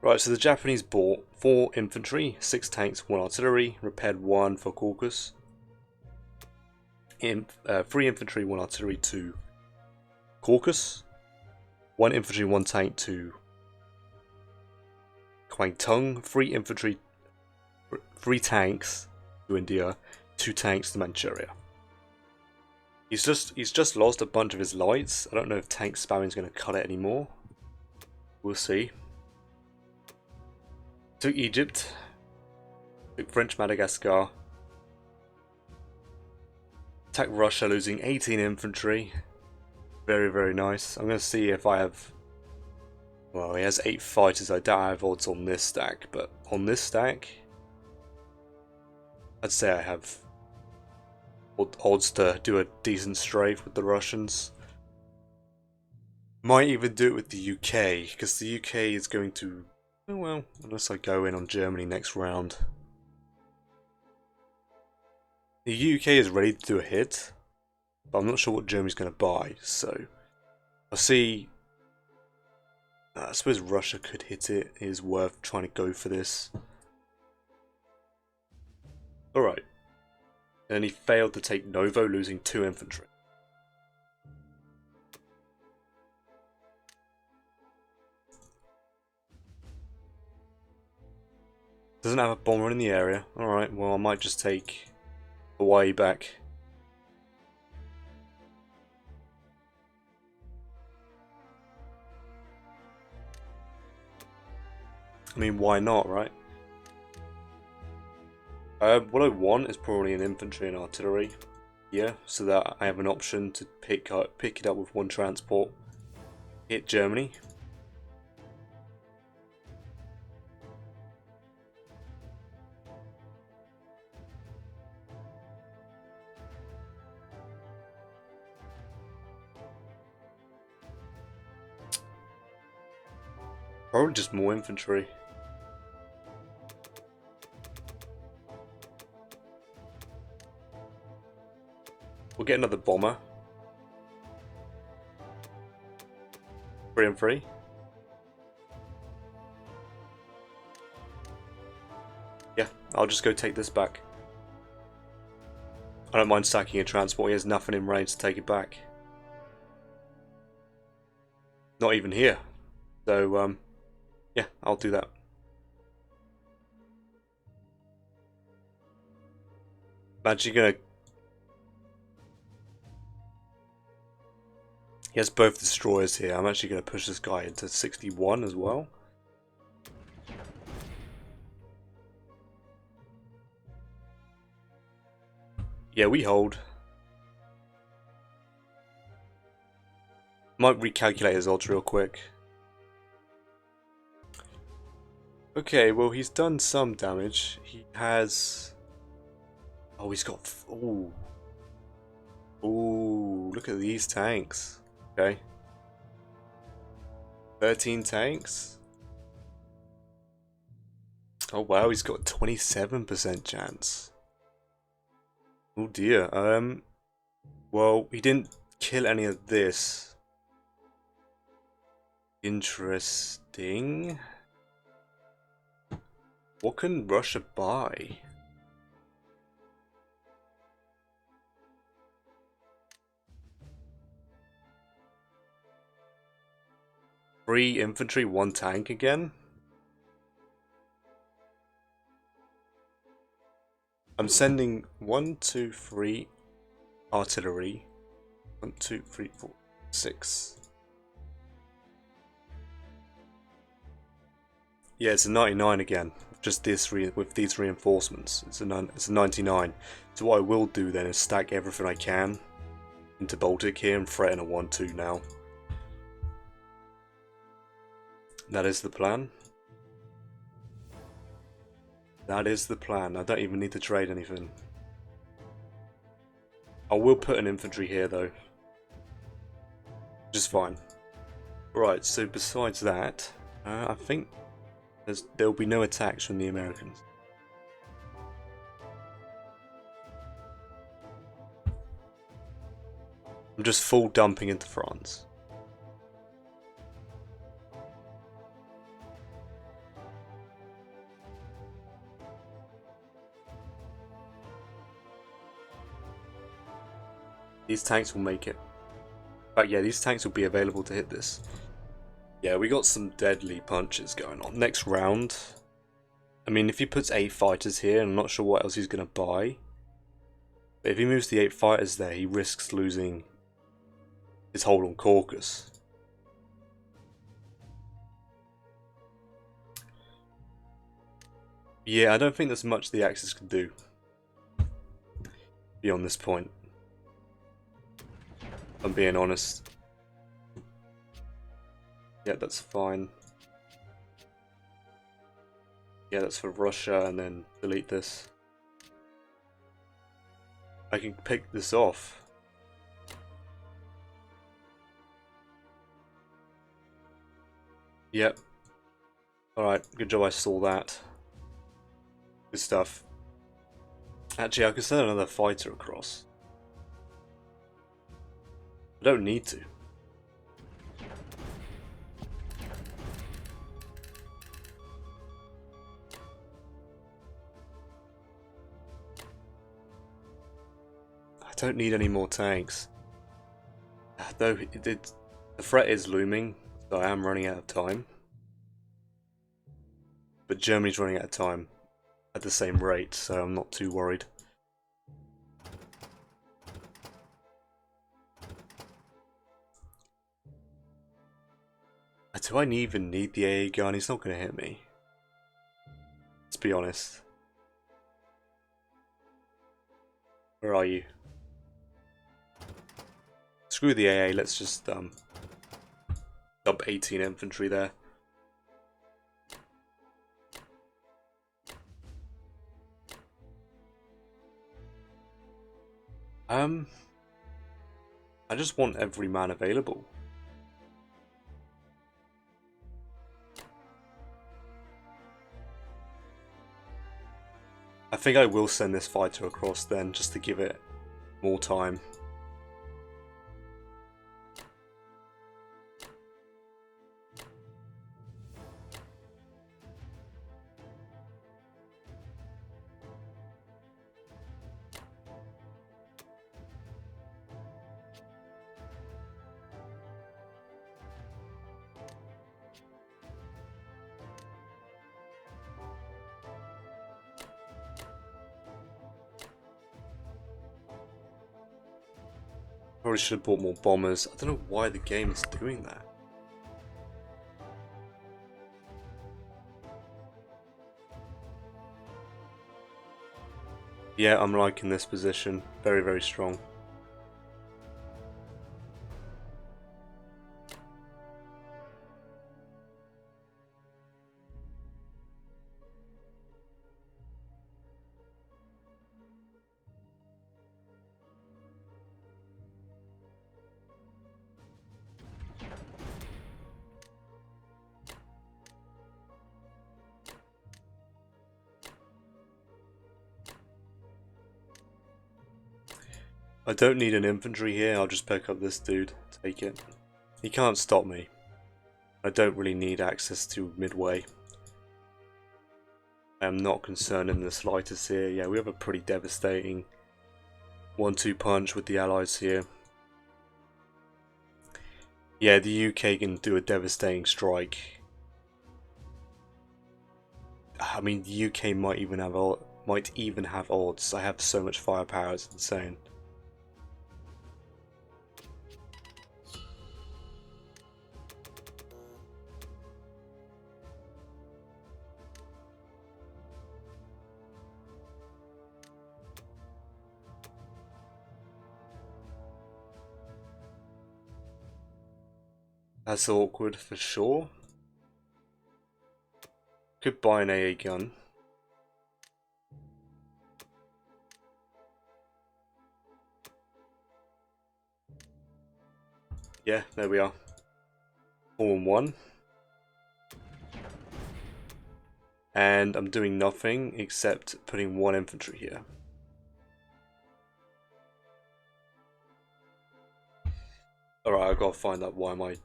Right, so the Japanese bought 4 infantry, 6 tanks, 1 artillery, repaired 1 for Caucasus. 3 infantry, 1 artillery to Caucasus. 1 infantry, 1 tank to Kwangtung. 3 infantry, 3 tanks to India. 2 tanks to Manchuria. He's just lost a bunch of his lights. I don't know if tank spamming is going to cut it anymore. We'll see. Took Egypt. Took French Madagascar. Attacked Russia, losing 18 infantry. Very, very nice. I'm going to see if I have... Well, he has 8 fighters. I doubt I have odds on this stack, but on this stack, I'd say I have odds to do a decent strafe with the Russians. Might even do it with the UK, because the UK is going to... Oh well, unless I go in on Germany next round. The UK is ready to do a hit, but I'm not sure what Germany's going to buy, so I'll see. I suppose Russia could hit it. It is worth trying to go for this. Alright. And he failed to take Novo, losing 2 infantry. Doesn't have a bomber in the area. Alright, well I might just take Hawaii back. I mean, why not, right? What I want is probably an infantry and artillery. Yeah, so that I have an option to pick it up with 1 transport. Hit Germany. Probably just more infantry. We'll get another bomber. 3 and 3. Yeah, I'll just go take this back. I don't mind sacking a transport, he has nothing in range to take it back. Not even here. So, yeah, I'll do that. I'm actually gonna... He has both destroyers here. I'm actually gonna push this guy into 61 as well. Yeah, we hold. Might recalculate his odds real quick. Okay, well he's done some damage. He has... Oh, he's got... Ooh. Ooh, look at these tanks. Okay. 13 tanks. Oh wow, he's got 27% chance. Oh dear. Well, he didn't kill any of this. Interesting. What can Russia buy? Three infantry, one tank again? I'm sending 1, 2, 3 artillery. 1, 2, 3, 4, 6. Yeah, it's a 99 again. Just this with these reinforcements. It's a 99. So what I will do then is stack everything I can into Baltic here and threaten a 1-2 now. That is the plan. That is the plan. I don't even need to trade anything. I will put an infantry here though. Just fine. Right, so besides that, I think there'll be no attacks from the Americans. I'm just full dumping into France. These tanks will make it. But yeah, these tanks will be available to hit this. Yeah, we got some deadly punches going on. Next round, I mean, if he puts 8 fighters here, I'm not sure what else he's going to buy. But if he moves the 8 fighters there, he risks losing his hold on Caucasus. Yeah, I don't think there's much the Axis can do beyond this point. I'm being honest. Yeah, that's fine. Yeah, that's for Russia, and then delete this. I can pick this off. Yep. Alright, good job I saw that. Good stuff. Actually, I could send another fighter across. I don't need to. I don't need any more tanks. Though the threat is looming, so I am running out of time. But Germany's running out of time at the same rate, so I'm not too worried. Do I even need the AA gun? He's not going to hit me. Let's be honest. Where are you? Screw the AA, let's just dump 18 infantry there. I just want every man available. I think I will send this fighter across then, just to give it more time. Probably should have bought more bombers. I don't know why the game is doing that. Yeah, I'm liking this position. Very, very strong. I don't need an infantry here, I'll just pick up this dude, take it. He can't stop me. I don't really need access to midway. I am not concerned in the slightest here. Yeah, we have a pretty devastating 1-2 punch with the allies here. Yeah, the UK can do a devastating strike. I mean, the UK might even have odds. I have so much firepower, it's insane. That's awkward for sure. Could buy an AA gun. Yeah, there we are. 4-1. And I'm doing nothing except putting 1 infantry here. Alright, I've got to find out why my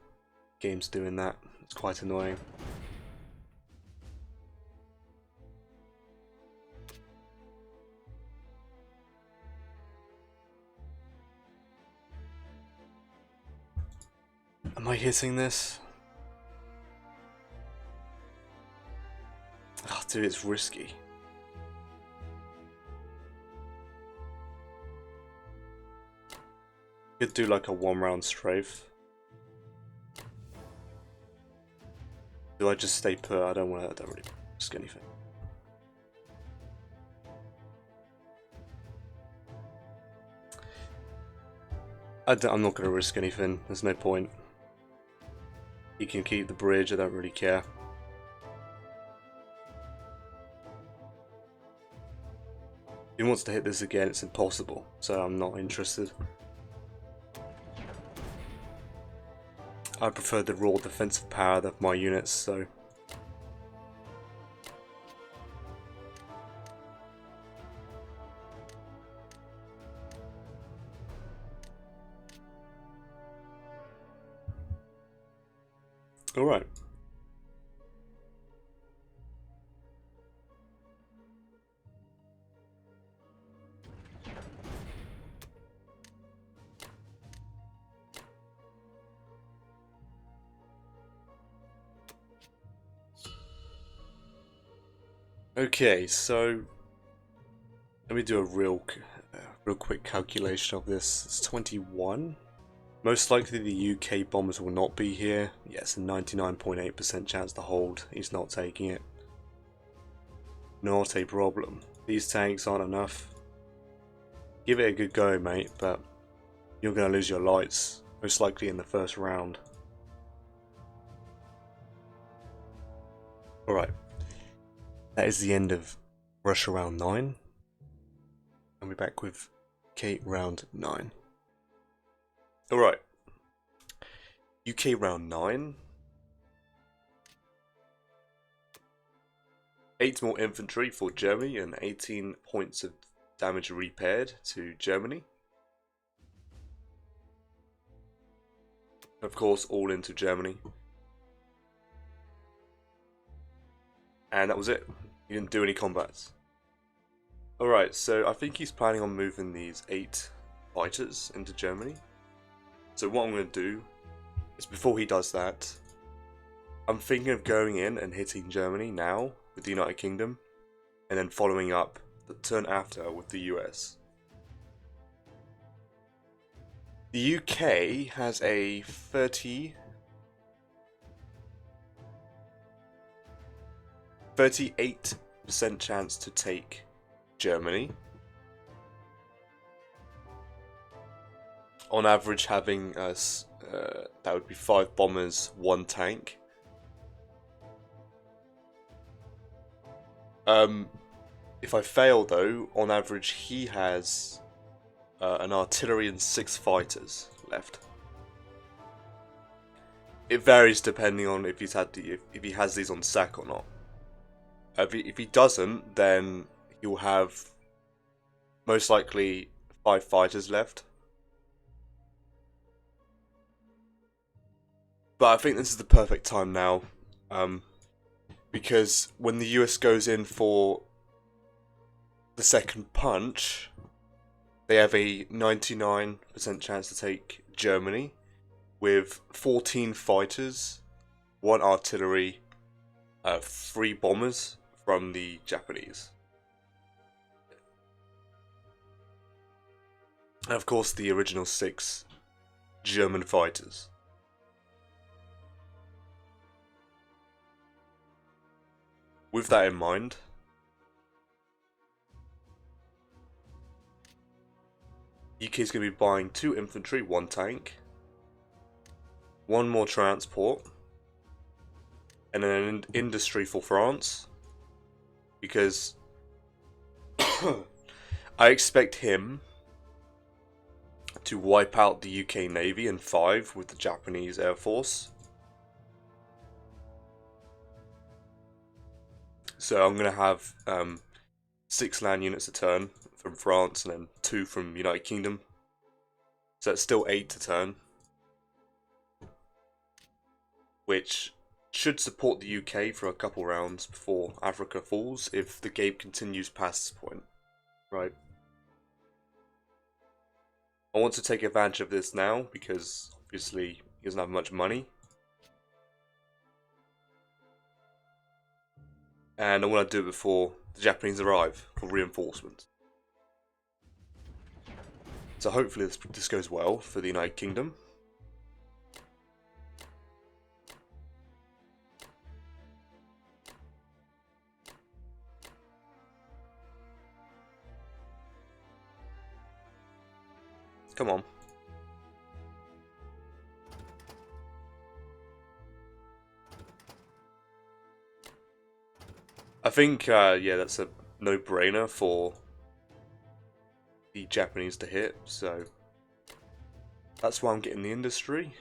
game's doing that. It's quite annoying. Am I hitting this? Oh, dude, it's risky. Could do like a 1-round strafe. Do I just stay put? I don't really risk anything. I'm not going to risk anything. There's no point. He can keep the bridge. I don't really care. If he wants to hit this again, it's impossible. So I'm not interested. I prefer the raw defensive power of my units, so... Alright. Okay, so let me do a real quick calculation of this. It's 21. Most likely the UK bombers will not be here. Yes, a 99.8% chance to hold. He's not taking it. Not a problem. These tanks aren't enough. Give it a good go, mate, but you're going to lose your lights, most likely in the first round. Alright. That is the end of Russia round 9. And we're back with UK round 9. Alright. UK round 9. 8 more infantry for Germany and 18 points of damage repaired to Germany. Of course, all into Germany. And that was it. He didn't do any combats. Alright, so I think he's planning on moving these 8 fighters into Germany. So what I'm going to do is, before he does that, I'm thinking of going in and hitting Germany now with the United Kingdom, and then following up the turn after with the US. The UK has a 38% chance to take Germany. On average, having us, that would be 5 bombers, 1 tank. If I fail though, on average he has an artillery and 6 fighters left. It varies depending on if he has these on sack or not. If he doesn't, then he'll have most likely 5 fighters left, But I think this is the perfect time now, because when the US goes in for the second punch, they have a 99% chance to take Germany with 14 fighters, 1 artillery, 3 bombers from the Japanese. And of course the original 6 German fighters. With that in mind, UK is going to be buying 2 infantry, 1 tank, 1 more transport, and then an industry for France, because I expect him to wipe out the UK Navy in 5 with the Japanese Air Force. So I'm going to have 6 land units a turn from France and then 2 from United Kingdom. So it's still 8 to turn, which should support the UK for a couple rounds before Africa falls if the game continues past this point. Right. I want to take advantage of this now because obviously he doesn't have much money. And I want to do it before the Japanese arrive for reinforcements. So hopefully this goes well for the United Kingdom. Come on. I think, yeah, that's a no-brainer for the Japanese to hit, so that's why I'm getting the industry.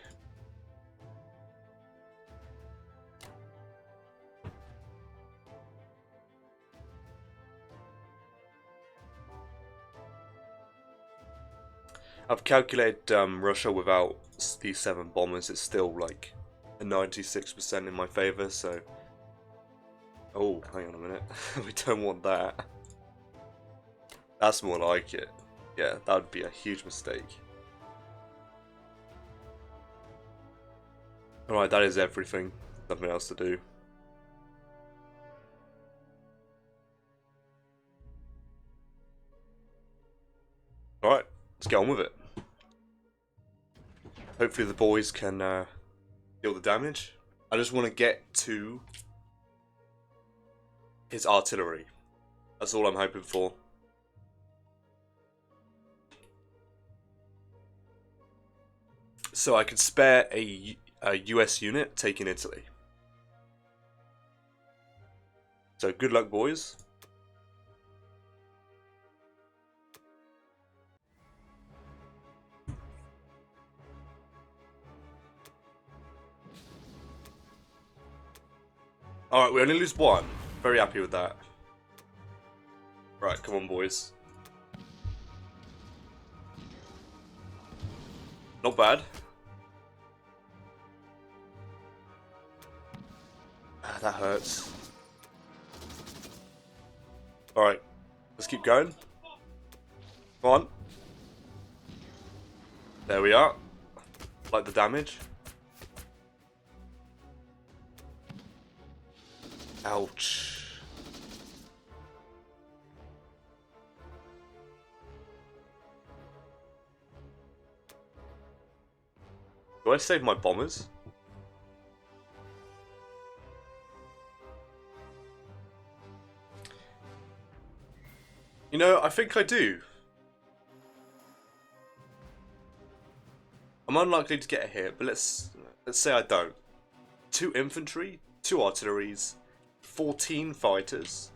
I've calculated Russia without these 7 bombers, it's still like a 96% in my favour, so... Oh, hang on a minute, we don't want that. That's more like it. Yeah, that would be a huge mistake. Alright, that is everything. Nothing else to do. Alright, let's get on with it. Hopefully the boys can deal the damage. I just want to get to his artillery. That's all I'm hoping for. So I can spare a US unit taking Italy. So good luck, boys. Alright, we only lose 1. Very happy with that. Right, come on, boys. Not bad. Ah, that hurts. Alright, let's keep going. Come on. There we are. Like the damage. Ouch. Do I save my bombers? You know, I think I do. I'm unlikely to get a hit, but let's say I don't. 2 infantry, 2 artilleries, 14 fighters,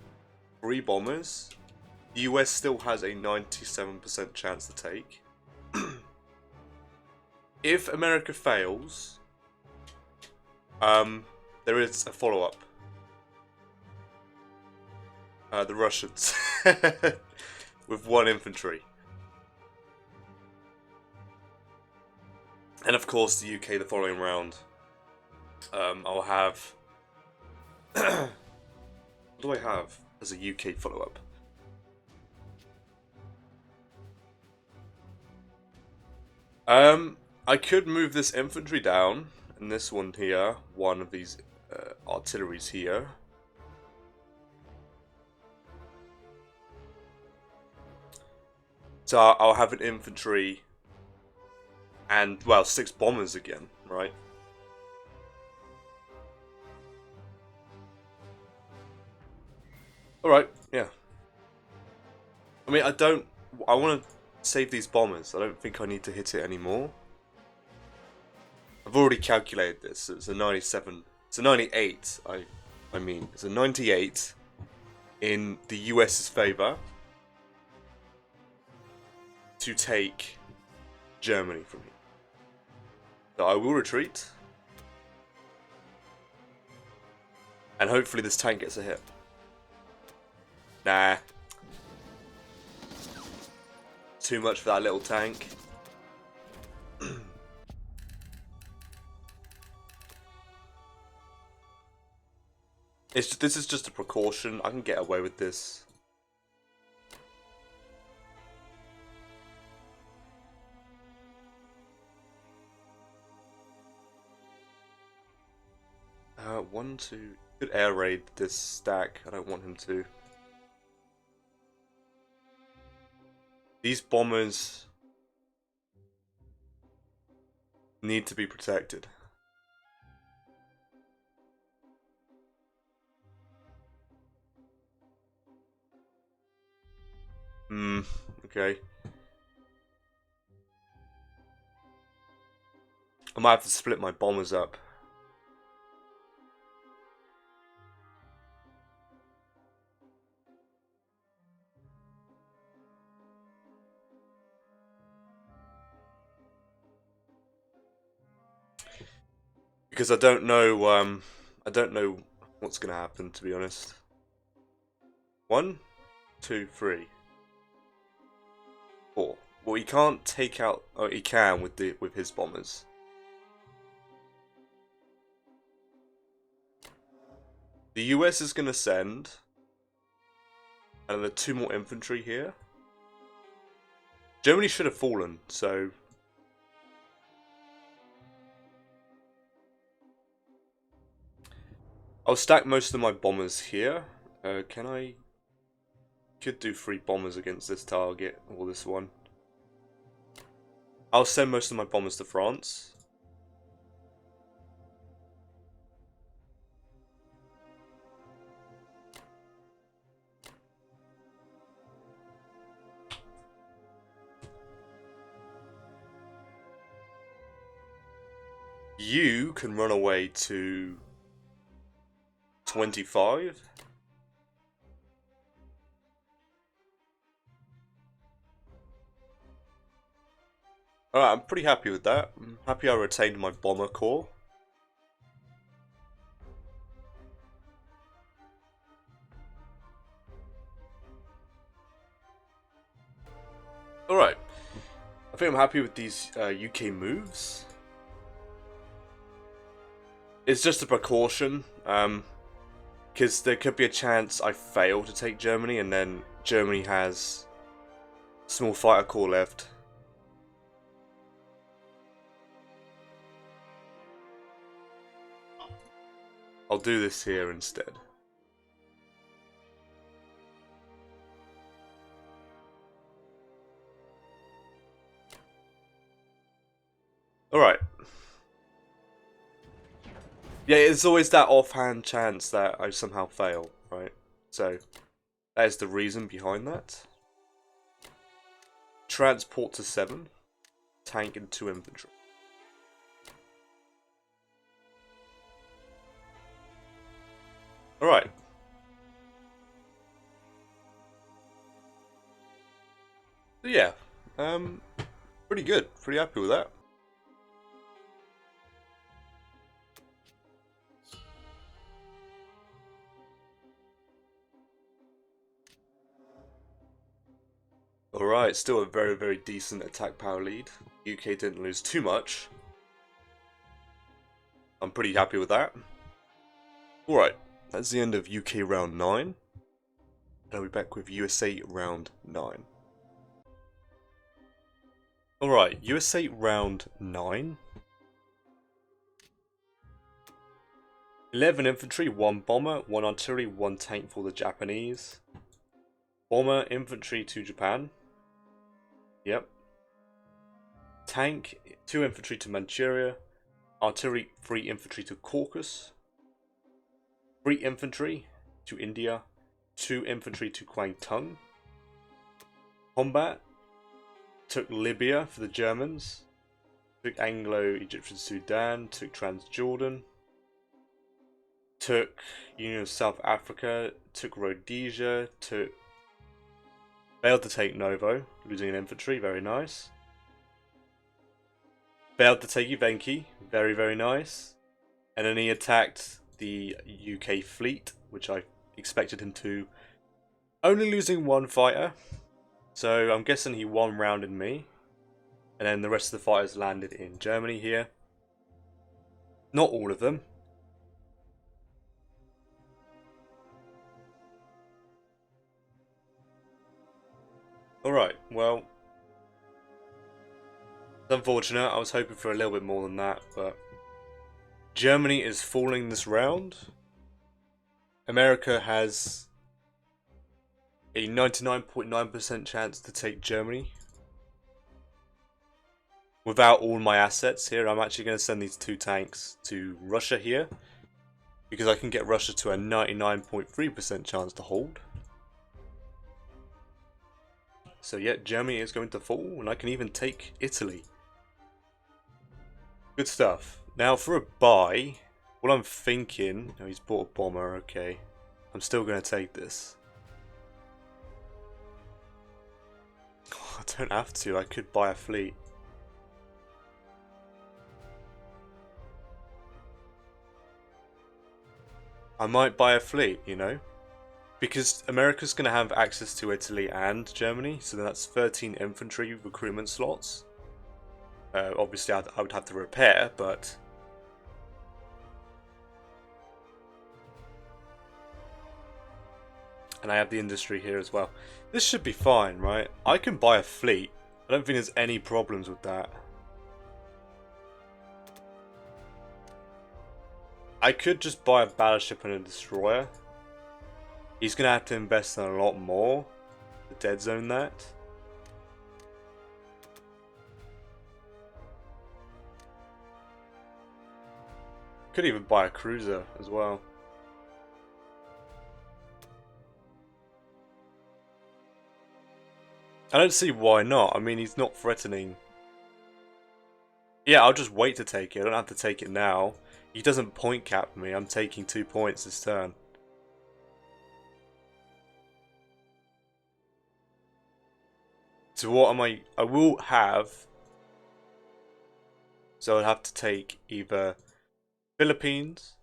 3 bombers. The US still has a 97% chance to take. If America fails, there is a follow-up. The Russians. With 1 infantry. And of course the UK the following round. I'll have. What do I have as a UK follow-up? I could move this infantry down, and this one here, one of these artilleries here. So I'll have an infantry and, well, 6 bombers again, right? Alright, yeah. I mean, I want to save these bombers. I don't think I need to hit it anymore. I've already calculated this. It's a 97. It's a 98. I mean, it's a 98 in the US's favor to take Germany from here. So I will retreat. And hopefully this tank gets a hit. Nah. Too much for that little tank. This is just a precaution. I can get away with this. One, two. Could air raid this stack. I don't want him to. These bombers need to be protected. Okay. I might have to split my bombers up. Because I don't know what's gonna happen, to be honest. 1, 2, 3, 4. Well, he can't take out. Oh, he can with his bombers. The US is gonna send, and then 2 more infantry here. Germany should have fallen, so. I'll stack most of my bombers here. Can I? Could do 3 bombers against this target, or this one. I'll send most of my bombers to France. You can run away to 25. Alright, I'm pretty happy with that. I'm happy I retained my bomber core. Alright. I think I'm happy with these UK moves. It's just a precaution, because there could be a chance I fail to take Germany, and then Germany has small fighter corps left. I'll do this here instead. Alright. Yeah, it's always that offhand chance that I somehow fail, right? So, that is the reason behind that. Transport to 7. Tank and 2 infantry. Alright. So yeah, pretty good. Pretty happy with that. Alright, still a very, very decent attack power lead. UK didn't lose too much. I'm pretty happy with that. Alright, that's the end of UK round 9. I'll be back with USA round 9. Alright, USA round 9. 11 infantry, 1 bomber, 1 artillery, 1 tank for the Japanese. Bomber, infantry to Japan. Yep. Tank, 2 infantry to Manchuria. Artillery, 3 infantry to Caucasus. 3 infantry to India. 2 infantry to Kwangtung. Combat, took Libya for the Germans. Took Anglo-Egyptian Sudan. Took Transjordan. Took Union of South Africa. Took Rhodesia. Failed to take Novo, losing an infantry, very nice. Failed to take Uvenki, very, very nice. And then he attacked the UK fleet, which I expected him to. Only losing 1 fighter. So I'm guessing he one rounded me. And then the rest of the fighters landed in Germany here. Not all of them. Alright, well, it's unfortunate. I was hoping for a little bit more than that, but Germany is falling this round. America has a 99.9% chance to take Germany. Without all my assets here, I'm actually going to send these 2 tanks to Russia here, because I can get Russia to a 99.3% chance to hold. So yeah, Germany is going to fall, and I can even take Italy. Good stuff. Now for a buy, what I'm thinking... Oh, he's bought a bomber, okay. I'm still going to take this. Oh, I don't have to, I could buy a fleet. I might buy a fleet, you know? Because America's going to have access to Italy and Germany, so that's 13 infantry recruitment slots. Obviously, I would have to repair, but... And I have the industry here as well. This should be fine, right? I can buy a fleet. I don't think there's any problems with that. I could just buy a battleship and a destroyer. He's going to have to invest in a lot more to dead zone that. Could even buy a cruiser as well. I don't see why not. I mean, he's not threatening. Yeah, I'll just wait to take it. I don't have to take it now. He doesn't point cap me. I'm taking 2 points this turn. So what am I will have... So I'll have to take either Philippines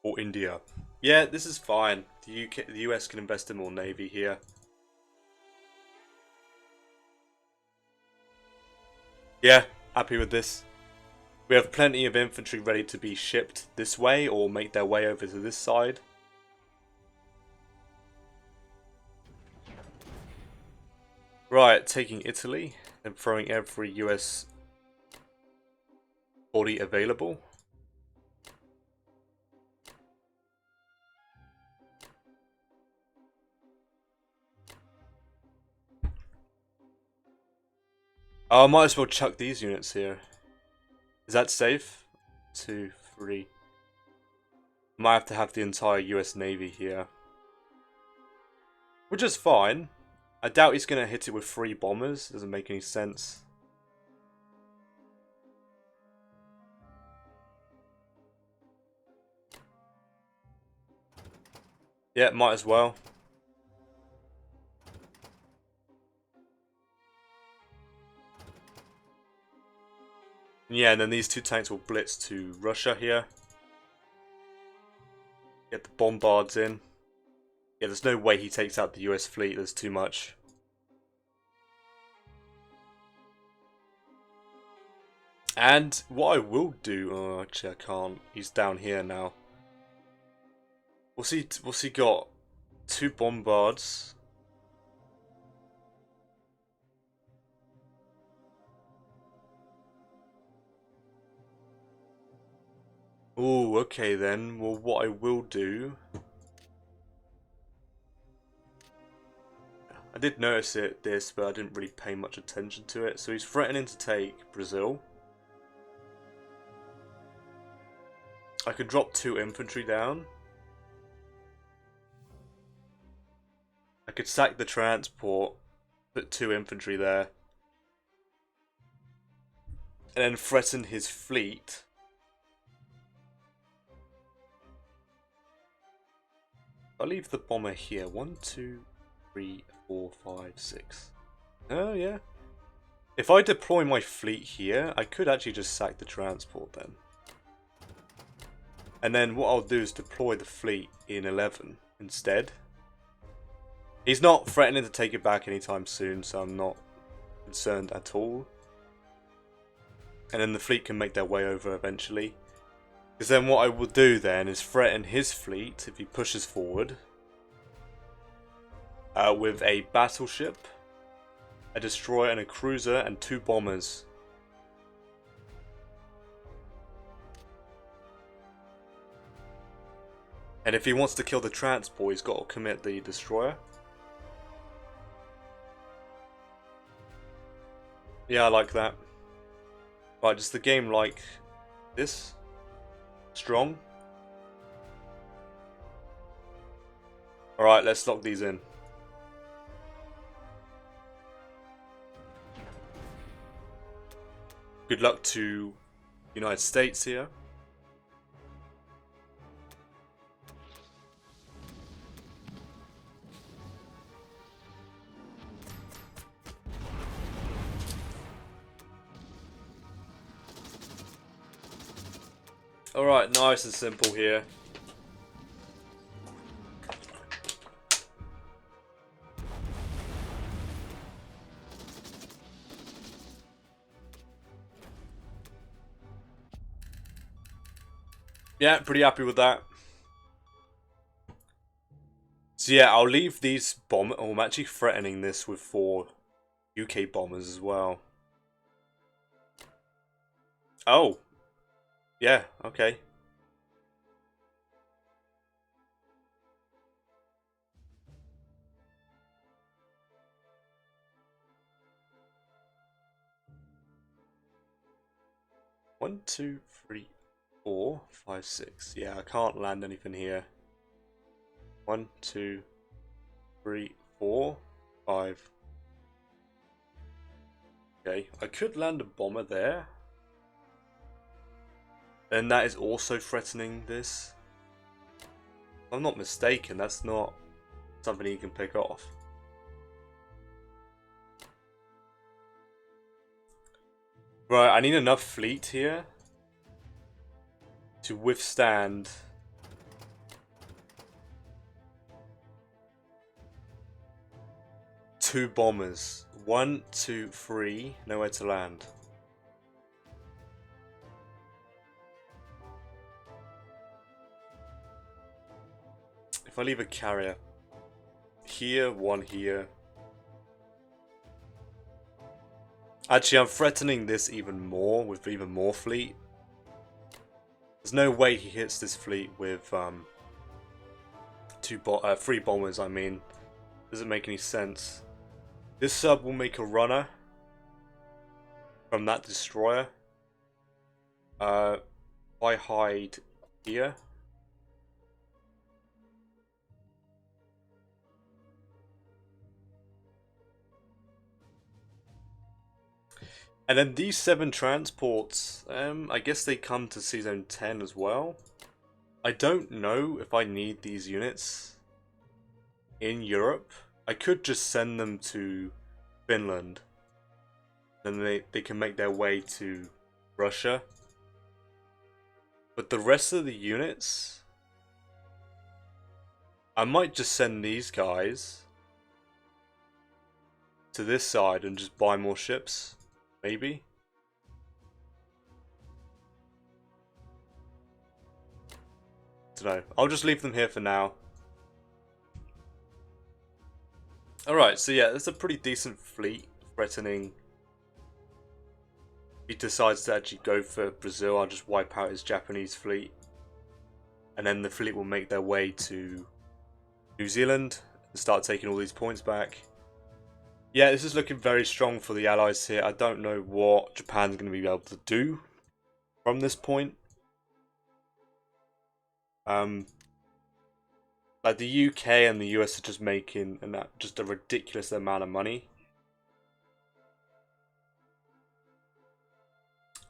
or India. Yeah, this is fine. The US can invest in more navy here. Yeah, happy with this. We have plenty of infantry ready to be shipped this way or make their way over to this side. Right, taking Italy and throwing every US body available. Oh, I might as well chuck these units here. Is that safe? 2, 3. Might have to have the entire US Navy here. Which is fine. I doubt he's going to hit it with 3 bombers. Doesn't make any sense. Yeah, might as well. Yeah, and then these 2 tanks will blitz to Russia here. Get the bombards in. Yeah, there's no way he takes out the US fleet. There's too much. And what I will do, oh actually I can't, he's down here now. What's he got? 2 bombards. Oh, okay then. Well, what I will do, I did notice this, but I didn't really pay much attention to it. So he's threatening to take Brazil. I could drop 2 infantry down. I could sack the transport, put 2 infantry there, and then threaten his fleet. I'll leave the bomber here. 1, 2, 3, 4, 5, 6. Oh yeah. If I deploy my fleet here, I could actually just sack the transport then. And then what I'll do is deploy the fleet in 11 instead. He's not threatening to take it back anytime soon, so I'm not concerned at all. And then the fleet can make their way over eventually. Because then what I will do then is threaten his fleet if he pushes forward. With a battleship, a destroyer and a cruiser, and 2 bombers. And if he wants to kill the transport, he's got to commit the destroyer. Yeah, I like that. Right, does the game like this? Strong? Alright, let's lock these in. Good luck to United States here. Alright, nice and simple here. Yeah, pretty happy with that. So yeah, I'll leave these bombers. Oh, I'm actually threatening this with 4 UK bombers as well. Oh. Yeah, okay. One, 2, 3, 4, 5, 6. Yeah, I can't land anything here. 1, 2, 3, 4, 5. Okay, I could land a bomber there. And that is also threatening this. If I'm not mistaken, that's not something he can pick off. Right, I need enough fleet here to withstand two bombers. 1, 2, 3, nowhere to land. If I leave a carrier here, 1 here. Actually, I'm threatening this even more with even more fleet. There's no way he hits this fleet with 3 bombers. I mean, doesn't make any sense. This sub will make a runner from that destroyer. I hide here. And then these 7 transports, I guess they come to Season 10 as well. I don't know if I need these units in Europe. I could just send them to Finland. Then they can make their way to Russia. But the rest of the units, I might just send these guys to this side and just buy more ships. Maybe. don't know. I'll just leave them here for now. Alright, so yeah, it's a pretty decent fleet threatening. If he decides to actually go for Brazil, I'll just wipe out his Japanese fleet. And then the fleet will make their way to New Zealand and start taking all these points back. Yeah, this is looking very strong for the Allies here. I don't know what Japan's going to be able to do from this point. Like the UK and the US are just making just a ridiculous amount of money.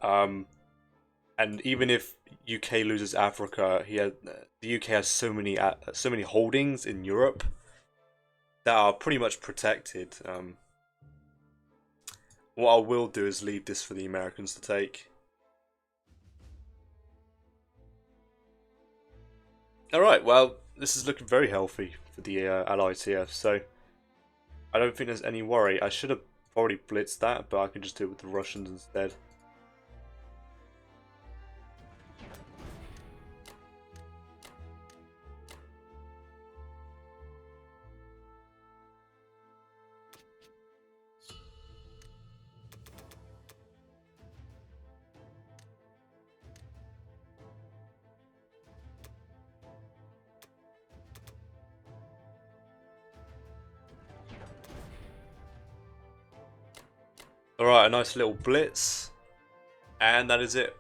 And even if UK loses Africa, the UK has so many holdings in Europe that are pretty much protected. What I will do is leave this for the Americans to take. Alright, well, this is looking very healthy for the Allies here, so I don't think there's any worry. I should have probably blitzed that, but I can just do it with the Russians instead. Alright, a nice little blitz. And that is it.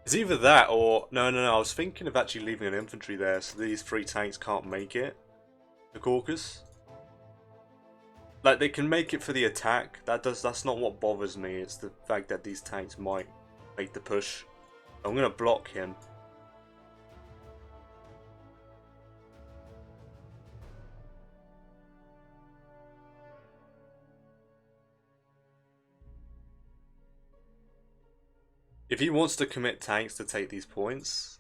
It's either that or... No, I was thinking of actually leaving an infantry there so these 3 tanks can't make it. The Caucasus. Like, they can make it for the attack. That's not what bothers me. It's the fact that these tanks might make the push. I'm going to block him. If he wants to commit tanks to take these points,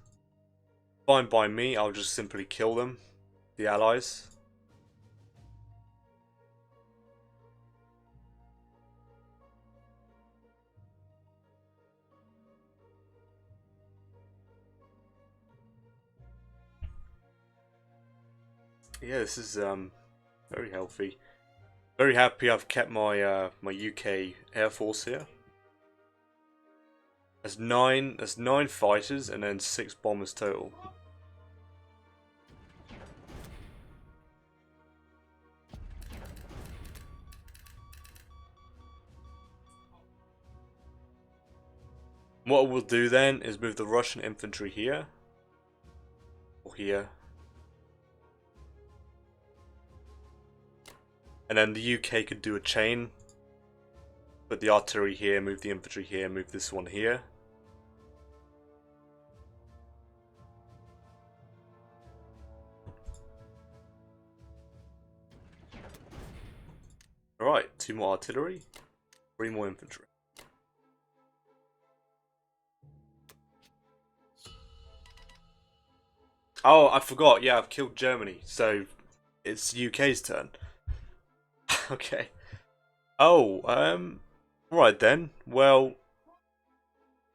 fine by me, I'll just simply kill them, the Allies. Yeah, this is very healthy. Very happy I've kept my my UK Air Force here. There's nine fighters and then 6 bombers total. What we'll do then is move the Russian infantry here. Or here. And then the UK could do a chain. Put the artillery here, move the infantry here, move this one here. Alright, 2 more artillery, 3 more infantry. Oh, I forgot, yeah, I've killed Germany, so it's UK's turn. Okay. Oh, right then. Well,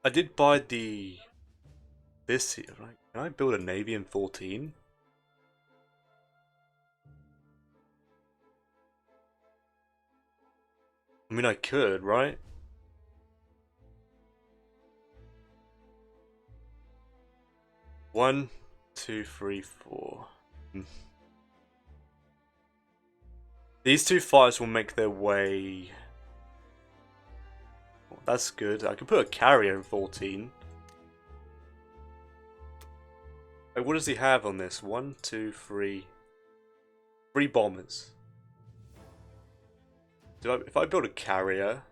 I did buy this here, right? Can I build a navy in 14? I mean, I could, right? One, two, three, four. These 2 fighters will make their way. Well, that's good. I can put a carrier in 14. Wait, what does he have on this? 1, 2, 3. 3 bombers. If I build a carrier.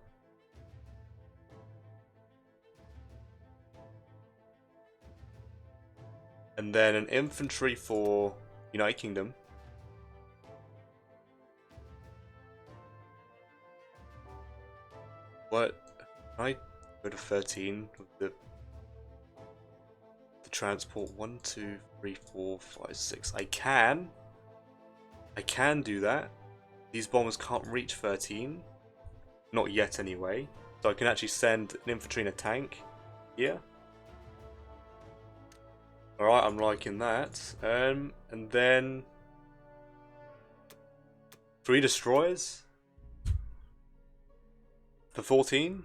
And then an infantry for United Kingdom. What? Can I go to 13 with the transport? 1, 2, 3, 4, 5, 6. I can do that. These bombers can't reach 13. Not yet anyway. So I can actually send an infantry and a tank here. Alright, I'm liking that. And then 3 destroyers for 14.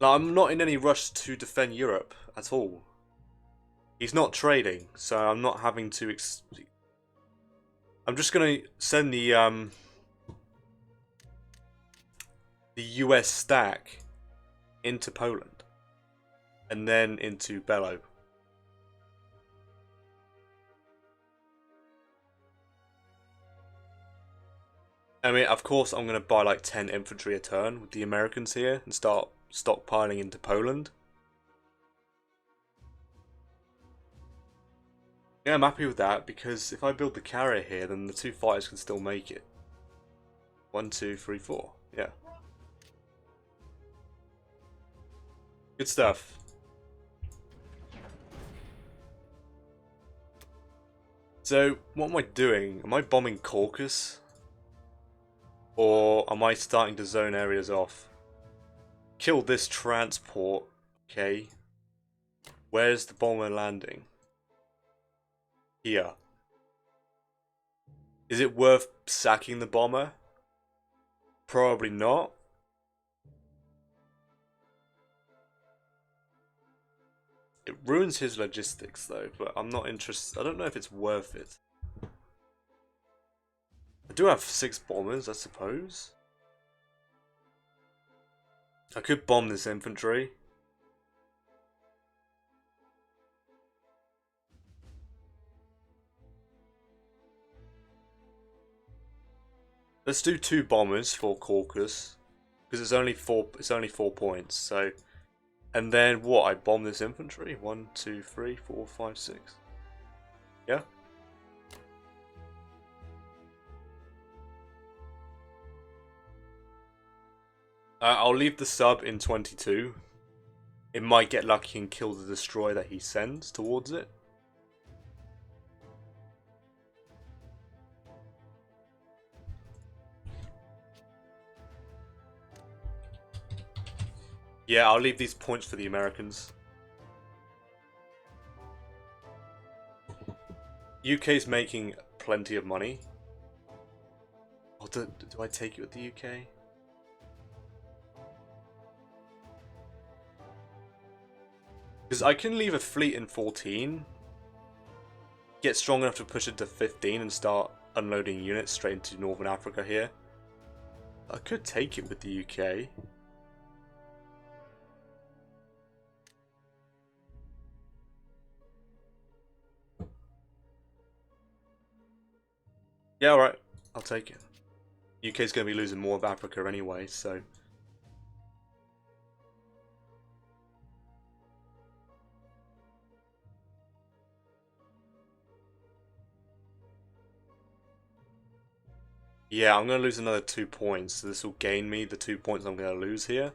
Now, I'm not in any rush to defend Europe at all. He's not trading, so I'm not having to. I'm just gonna send the US stack into Poland, and then into Bello. I mean, of course, I'm gonna buy like 10 infantry a turn with the Americans here and start stockpiling into Poland. Yeah, I'm happy with that because if I build the carrier here, then the 2 fighters can still make it. 1, 2, 3, 4. Yeah. Good stuff. So, what am I doing? Am I bombing Caucasus? Or am I starting to zone areas off? Kill this transport. Okay. Where's the bomber landing? Here. Is it worth sacking the bomber? Probably not. It ruins his logistics though, but I'm not interested. I don't know if it's worth it. I do have 6 bombers, I suppose. I could bomb this infantry. Let's do 2 bombers for Caucasus, because it's only 4. It's only 4 points. So, and then what? I bomb this infantry. 1, 2, 3, 4, 5, 6. Yeah. I'll leave the sub in 22. It might get lucky and kill the destroyer that he sends towards it. Yeah, I'll leave these points for the Americans. UK's making plenty of money. Oh, do I take it with the UK? Because I can leave a fleet in 14, get strong enough to push it to 15 and start unloading units straight into Northern Africa here. I could take it with the UK. Yeah, alright. I'll take it. UK's going to be losing more of Africa anyway, so... Yeah, I'm going to lose another 2 points, so this will gain me the 2 points I'm going to lose here.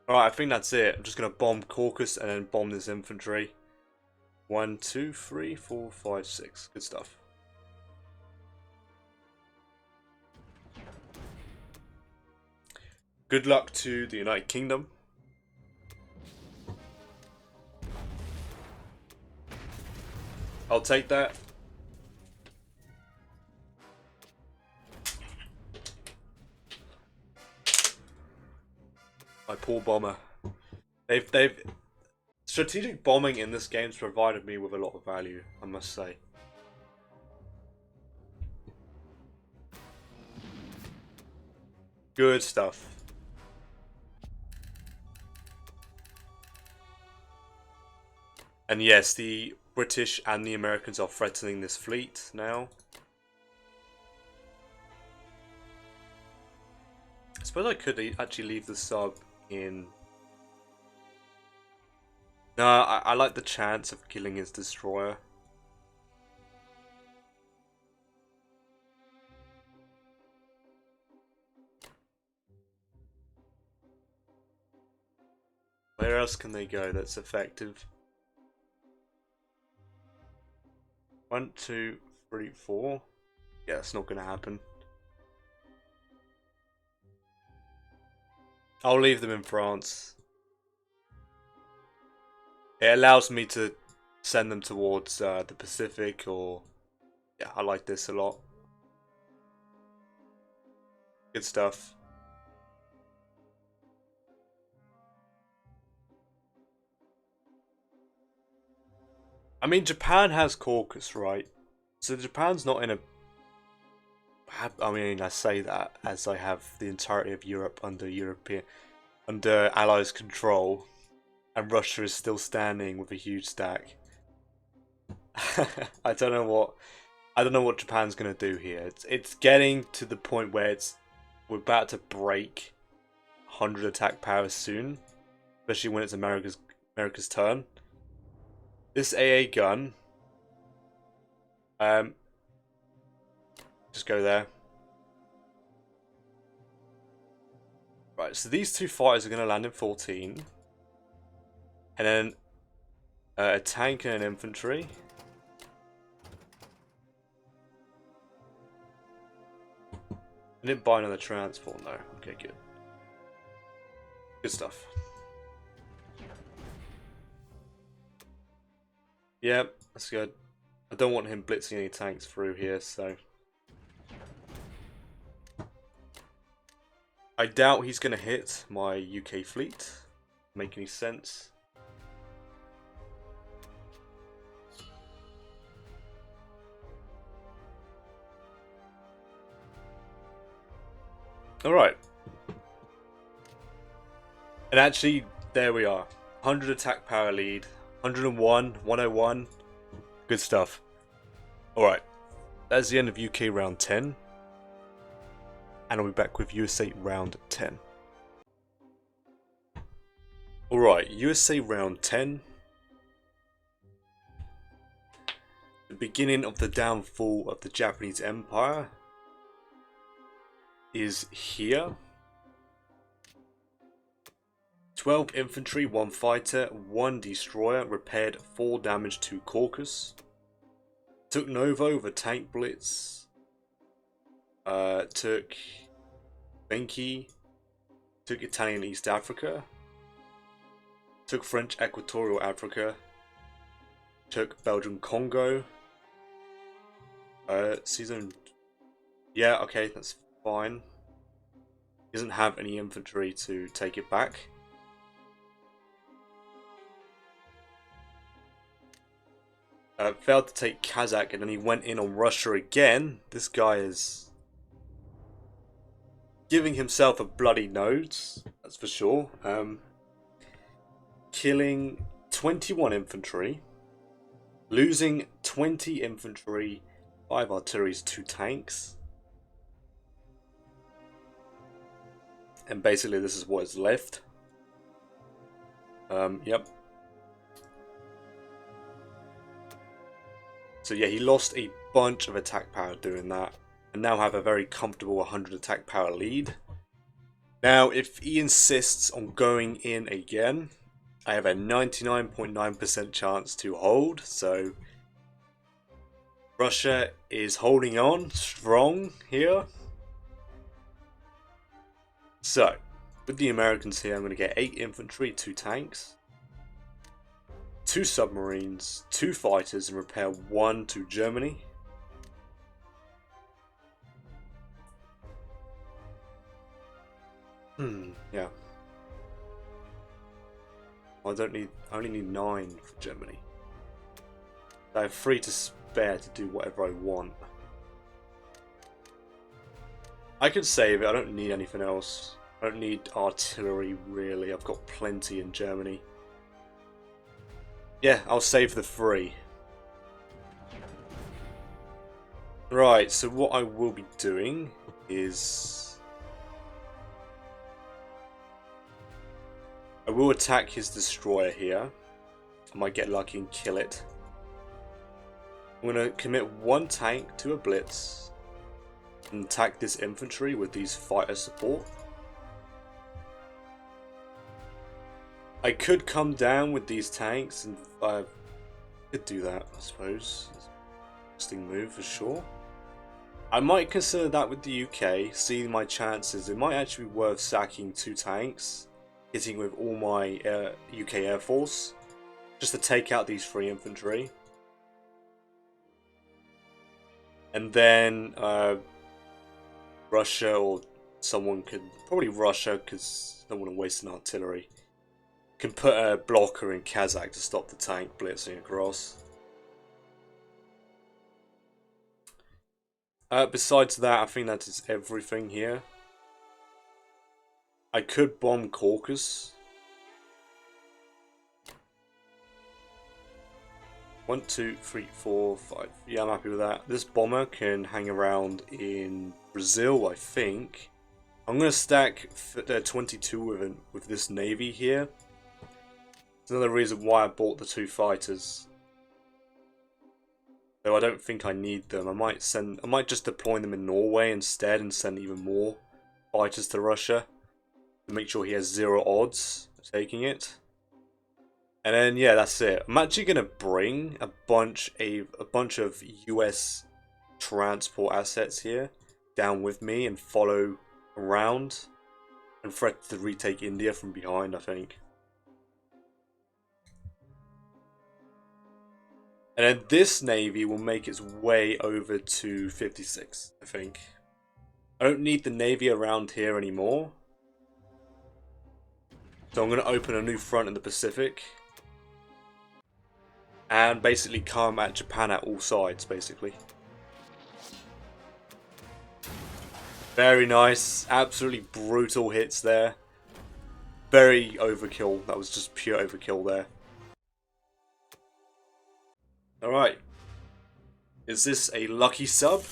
Alright, I think that's it. I'm just going to bomb Caucasus and then bomb this infantry. 1, 2, 3, 4, 5, 6. Good stuff. Good luck to the United Kingdom. I'll take that. My poor bomber. They've strategic bombing in this game's provided me with a lot of value, I must say. Good stuff. And yes, the British and the Americans are threatening this fleet now. I suppose I could actually leave the sub in... No, I like the chance of killing his destroyer. Where else can they go that's effective? 1, 2, 3, 4. Yeah, it's not going to happen. I'll leave them in France. It allows me to send them towards the Pacific, or yeah, I like this a lot. Good stuff. I mean, Japan has Caucasus, right? So Japan's not in a... I mean, I say that as I have the entirety of Europe under Allies' control, and Russia is still standing with a huge stack. I don't know what Japan's gonna do here. It's getting to the point where we're about to break 100 attack power soon, especially when it's America's turn. This AA gun, just go there. Right, so these two fighters are going to land in 14. And then a tank and an infantry. I didn't buy another transport, no. Okay, good. Good stuff. Yep, that's good. I don't want him blitzing any tanks through here, so... I doubt he's going to hit my UK fleet. Make any sense? Alright. And actually, there we are. 100 attack power lead. 101, 101. Good stuff. Alright. That's the end of UK round 10. And I'll be back with USA round 10. Alright, USA round 10. The beginning of the downfall of the Japanese Empire is here. 12 infantry, 1 fighter, 1 destroyer, repaired 4 damage to Caucasus. Took Novo with a tank blitz. Took Bonkcc. Took Italian East Africa. Took French Equatorial Africa. Took Belgian Congo. Season. Yeah, okay, that's fine. He doesn't have any infantry to take it back. Failed to take Kazakh, and then he went in on Russia again. This guy is giving himself a bloody nose, that's for sure. Killing 21 infantry, losing 20 infantry, 5 artilleries, 2 tanks. And basically this is what is left. Yep. So yeah, he lost a bunch of attack power doing that, and now have a very comfortable 100 attack power lead. Now, if he insists on going in again, I have a 99.9% chance to hold, so Russia is holding on strong here. So, with the Americans here, I'm going to get 8 infantry, 2 tanks, 2 submarines, 2 fighters, and repair 1 to Germany. Yeah. Well, I only need 9 for Germany. I have 3 to spare to do whatever I want. I could save it, I don't need anything else. I don't need artillery, really. I've got plenty in Germany. Yeah, I'll save the 3. Right, so what I will be doing is... I will attack his destroyer here. I might get lucky and kill it. I'm going to commit 1 tank to a blitz and attack this infantry with these fighter support. I could come down with these tanks, and I could do that, I suppose. It's an interesting move for sure. I might consider that with the UK, seeing my chances. It might actually be worth sacking 2 tanks, hitting with all my UK Air Force, just to take out these 3 infantry. And then Russia, or someone could, probably Russia, because I don't want to waste an artillery, can put a blocker in Kazakh to stop the tank blitzing across. Besides that, I think that is everything here. I could bomb Caucasus. 1, 2, 3, 4, 5. Yeah, I'm happy with that. This bomber can hang around in Brazil, I think. I'm going to stack 22 with this navy here. It's another reason why I bought the 2 fighters. Though I don't think I need them. I might just deploy them in Norway instead and send even more fighters to Russia to make sure he has 0 odds of taking it. And then yeah, that's it. I'm actually gonna bring a bunch of US transport assets here down with me and follow around and threat to retake India from behind, I think. And then this navy will make its way over to 56, I think. I don't need the navy around here anymore. So I'm going to open a new front in the Pacific. And basically come at Japan at all sides, basically. Very nice. Absolutely brutal hits there. Very overkill. That was just pure overkill there. Alright. Is this a lucky sub?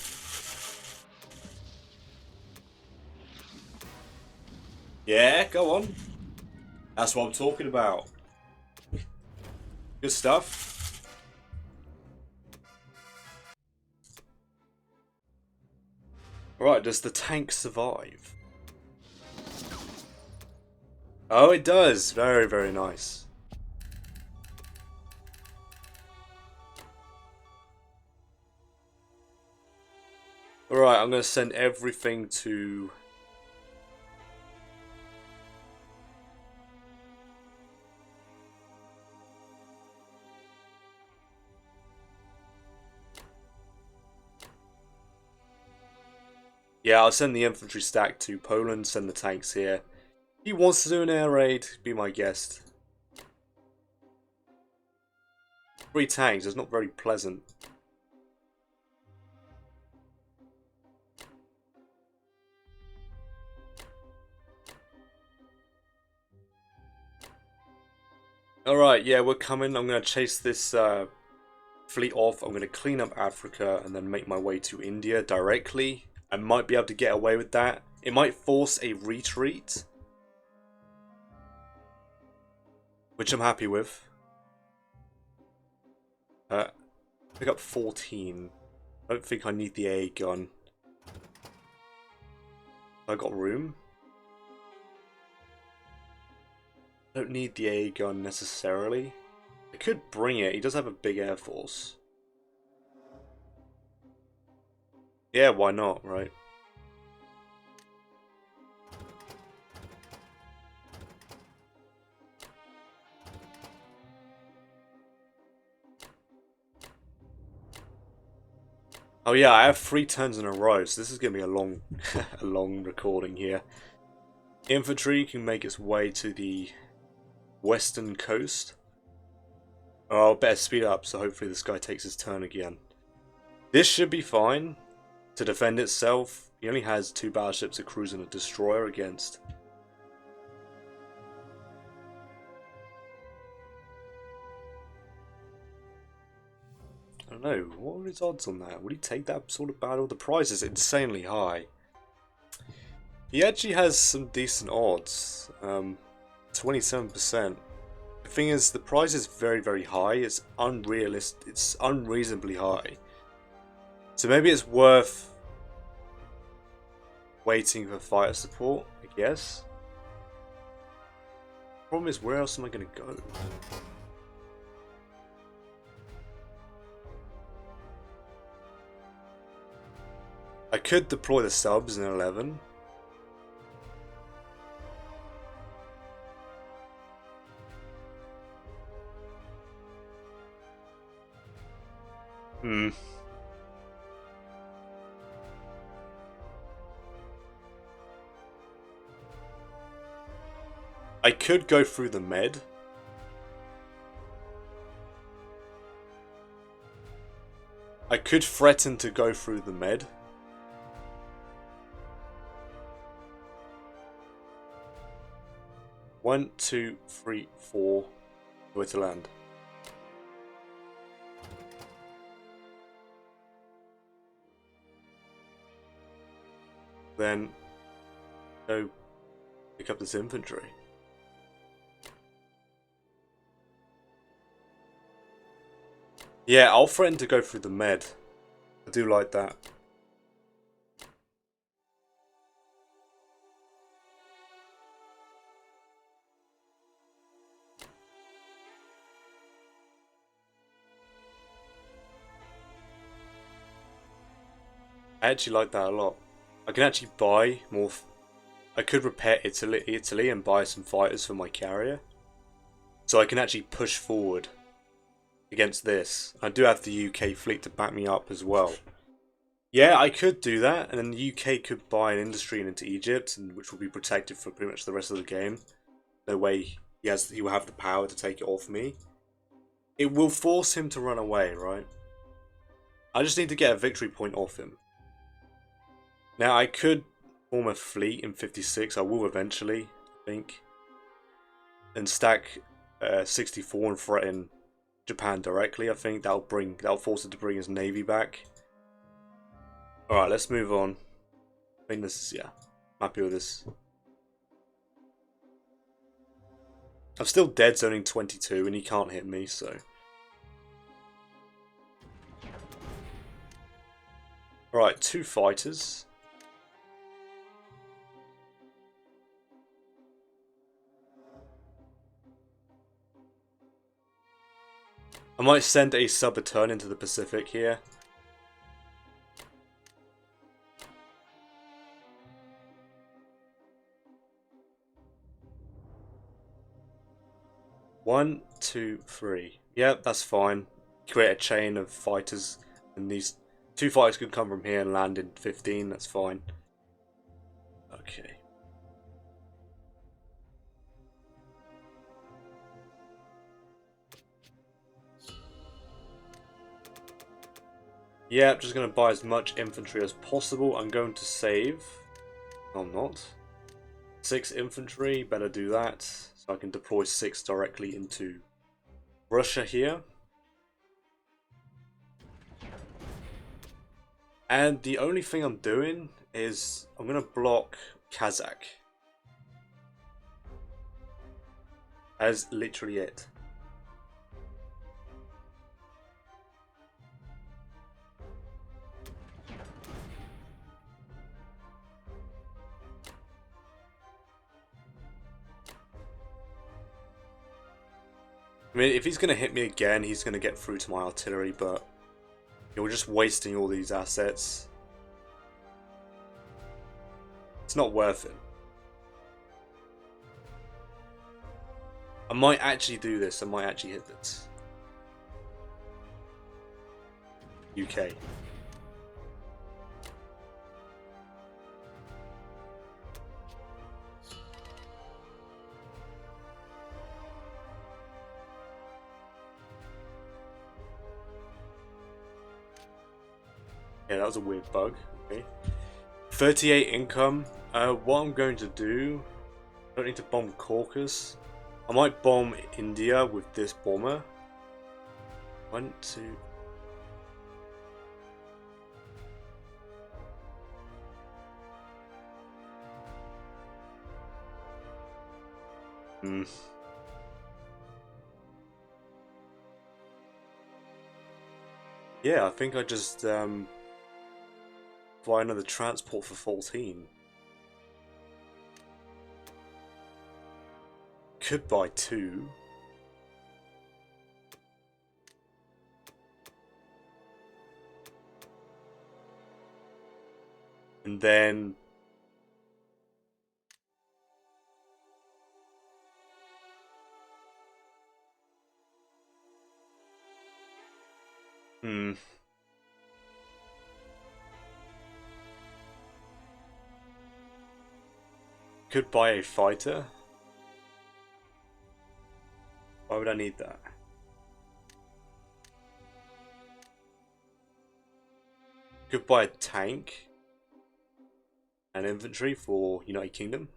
Yeah, go on. That's what I'm talking about. Good stuff. Alright, does the tank survive? Oh, it does. Very, very nice. Alright, I'm going to send everything to... Yeah, I'll send the infantry stack to Poland, send the tanks here. If he wants to do an air raid, be my guest. 3 tanks, it's not very pleasant. Alright, yeah, we're coming. I'm going to chase this fleet off. I'm going to clean up Africa and then make my way to India directly. I might be able to get away with that. It might force a retreat, which I'm happy with. Pick up 14. I don't think I need the AA gun. I got room. I don't need the AA gun necessarily. I could bring it. He does have a big air force. Yeah, why not, right? Oh yeah, I have 3 turns in a row, so this is gonna be a long, a long recording here. Infantry can make its way to the western coast. Oh, better speed up, so hopefully this guy takes his turn again. This should be fine to defend itself. He only has 2 battleships, a cruiser and a destroyer against. I don't know, what are his odds on that? Would he take that sort of battle? The price is insanely high. He actually has some decent odds. 27%. The thing is, the price is very, very high. It's unrealistic. It's unreasonably high. So maybe it's worth waiting for fighter support, I guess. Problem is, where else am I going to go? I could deploy the subs in 11. I could go through the med. I could threaten to go through the med. One, two, three, four. Where to land? Then go pick up this infantry. Yeah, I'll threaten to go through the med. I do like that. I actually like that a lot. I can actually buy more. I could repair Italy and buy some fighters for my carrier. So I can actually push forward against this. I do have the UK fleet to back me up as well. Yeah, I could do that, and then the UK could buy an industry into Egypt, which will be protected for pretty much the rest of the game. No way he will have the power to take it off me. It will force him to run away, right? I just need to get a victory point off him. Now, I could form a fleet in 56. I will eventually, I think. And stack 64 and threaten Japan directly. I think that'll force it to bring his navy back. Alright, let's move on. I think this is, yeah, I'm happy with this. I'm still dead zoning 22 and he can't hit me, so. Alright, 2 fighters. I might send a subaltern into the Pacific here. One, two, three. Yep, that's fine. Create a chain of fighters, and these 2 fighters could come from here and land in 15. That's fine. Okay. Yeah, just going to buy as much infantry as possible. I'm going to save. No, I'm not. 6 infantry, better do that. So I can deploy 6 directly into Russia here. And the only thing I'm doing is I'm going to block Kazakh. That's literally it. I mean, if he's going to hit me again, he's going to get through to my artillery, but you're just wasting all these assets. It's not worth it. I might actually do this. I might actually hit this. UK. Yeah, that was a weird bug. Okay. 38 income. What I'm going to do... I don't need to bomb Caucasus. I might bomb India with this bomber. 1, 2... Yeah, I think I just buy another transport for 14. Could buy 2. And then could buy a fighter. Why would I need that? Could buy a tank and infantry for United Kingdom.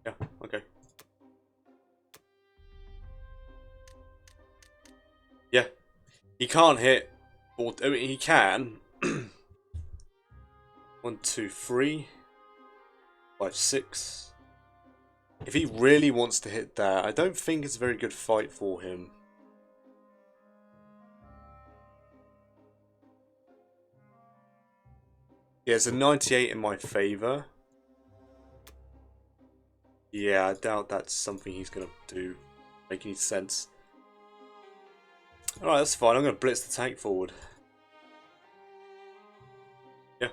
Yeah, okay. Yeah, he can't hit. I mean, he can. 1, 2, 3, 5, 6. If he really wants to hit that, I don't think it's a very good fight for him. Yeah, it's a 98 in my favour. Yeah, I doubt that's something he's going to do. Make any sense. Alright, that's fine. I'm going to blitz the tank forward. Yeah.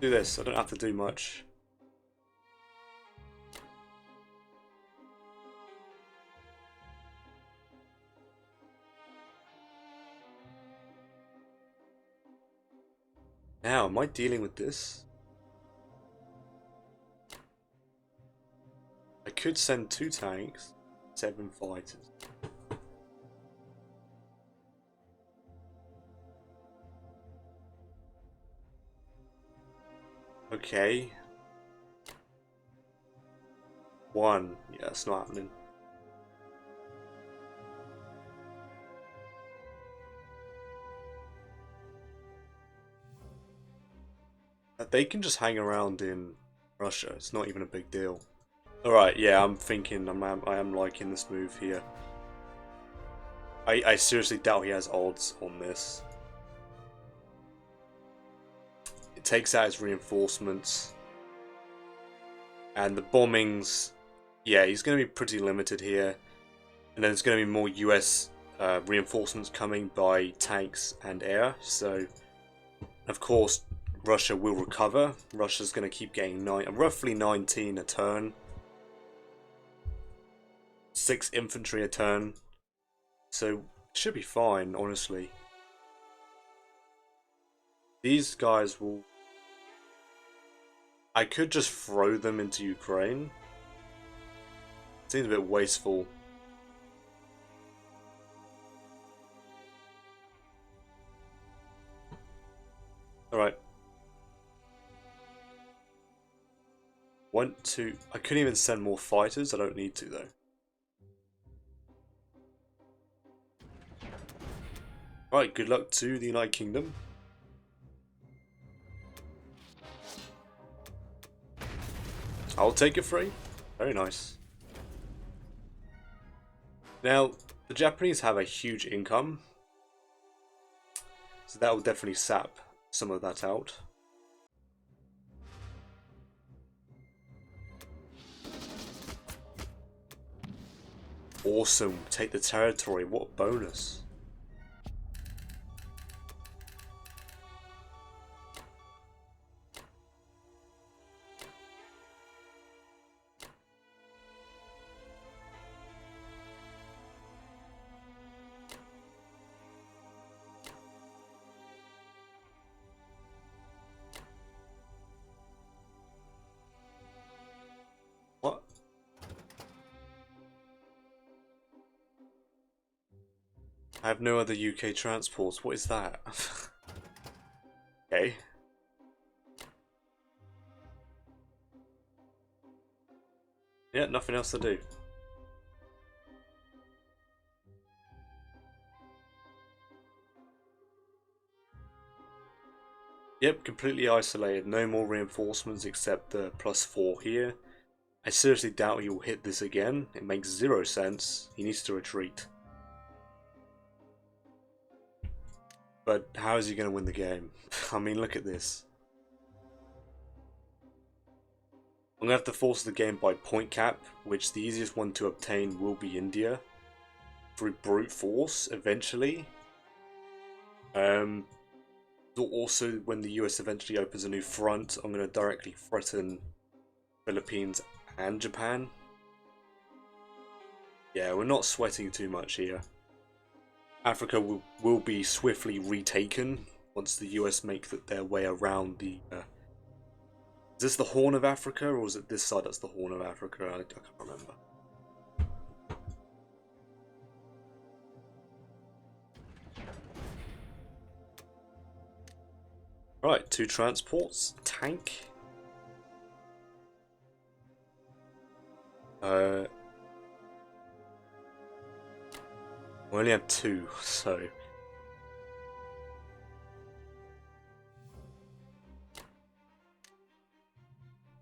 Do this. I don't have to do much. Now, am I dealing with this? I could send 2 tanks, 7 fighters. Okay. 1. Yeah, that's not happening. They can just hang around in Russia. It's not even a big deal. Alright, yeah, I'm thinking I am liking this move here. I seriously doubt he has odds on this. It takes out his reinforcements. And the bombings, yeah, he's going to be pretty limited here. And then there's going to be more US reinforcements coming by tanks and air. So, of course, Russia will recover. Russia's going to keep getting roughly 19 a turn. 6 infantry a turn. So, should be fine, honestly. These guys will... I could just throw them into Ukraine. Seems a bit wasteful. Alright. 1, 2... I couldn't even send more fighters. I don't need to, though. Right, good luck to the United Kingdom. I'll take it free. Very nice. Now, the Japanese have a huge income. So that will definitely sap some of that out. Awesome. Take the territory. What a bonus. What? I have no other UK transports. What is that? Okay. Yeah, nothing else to do. Yep, completely isolated. No more reinforcements except the +4 here. I seriously doubt he will hit this again. It makes 0 sense. He needs to retreat. But how is he going to win the game? I mean, look at this. I'm going to have to force the game by point cap, which the easiest one to obtain will be India. through brute force eventually. Also, when the US eventually opens a new front, I'm going to directly threaten Philippines and Japan. Yeah, we're not sweating too much here. Africa will be swiftly retaken once the US make their way around the... is this the Horn of Africa, or is it this side that's the Horn of Africa? I can't remember. Right, 2 transports, tank. We only have 2, so...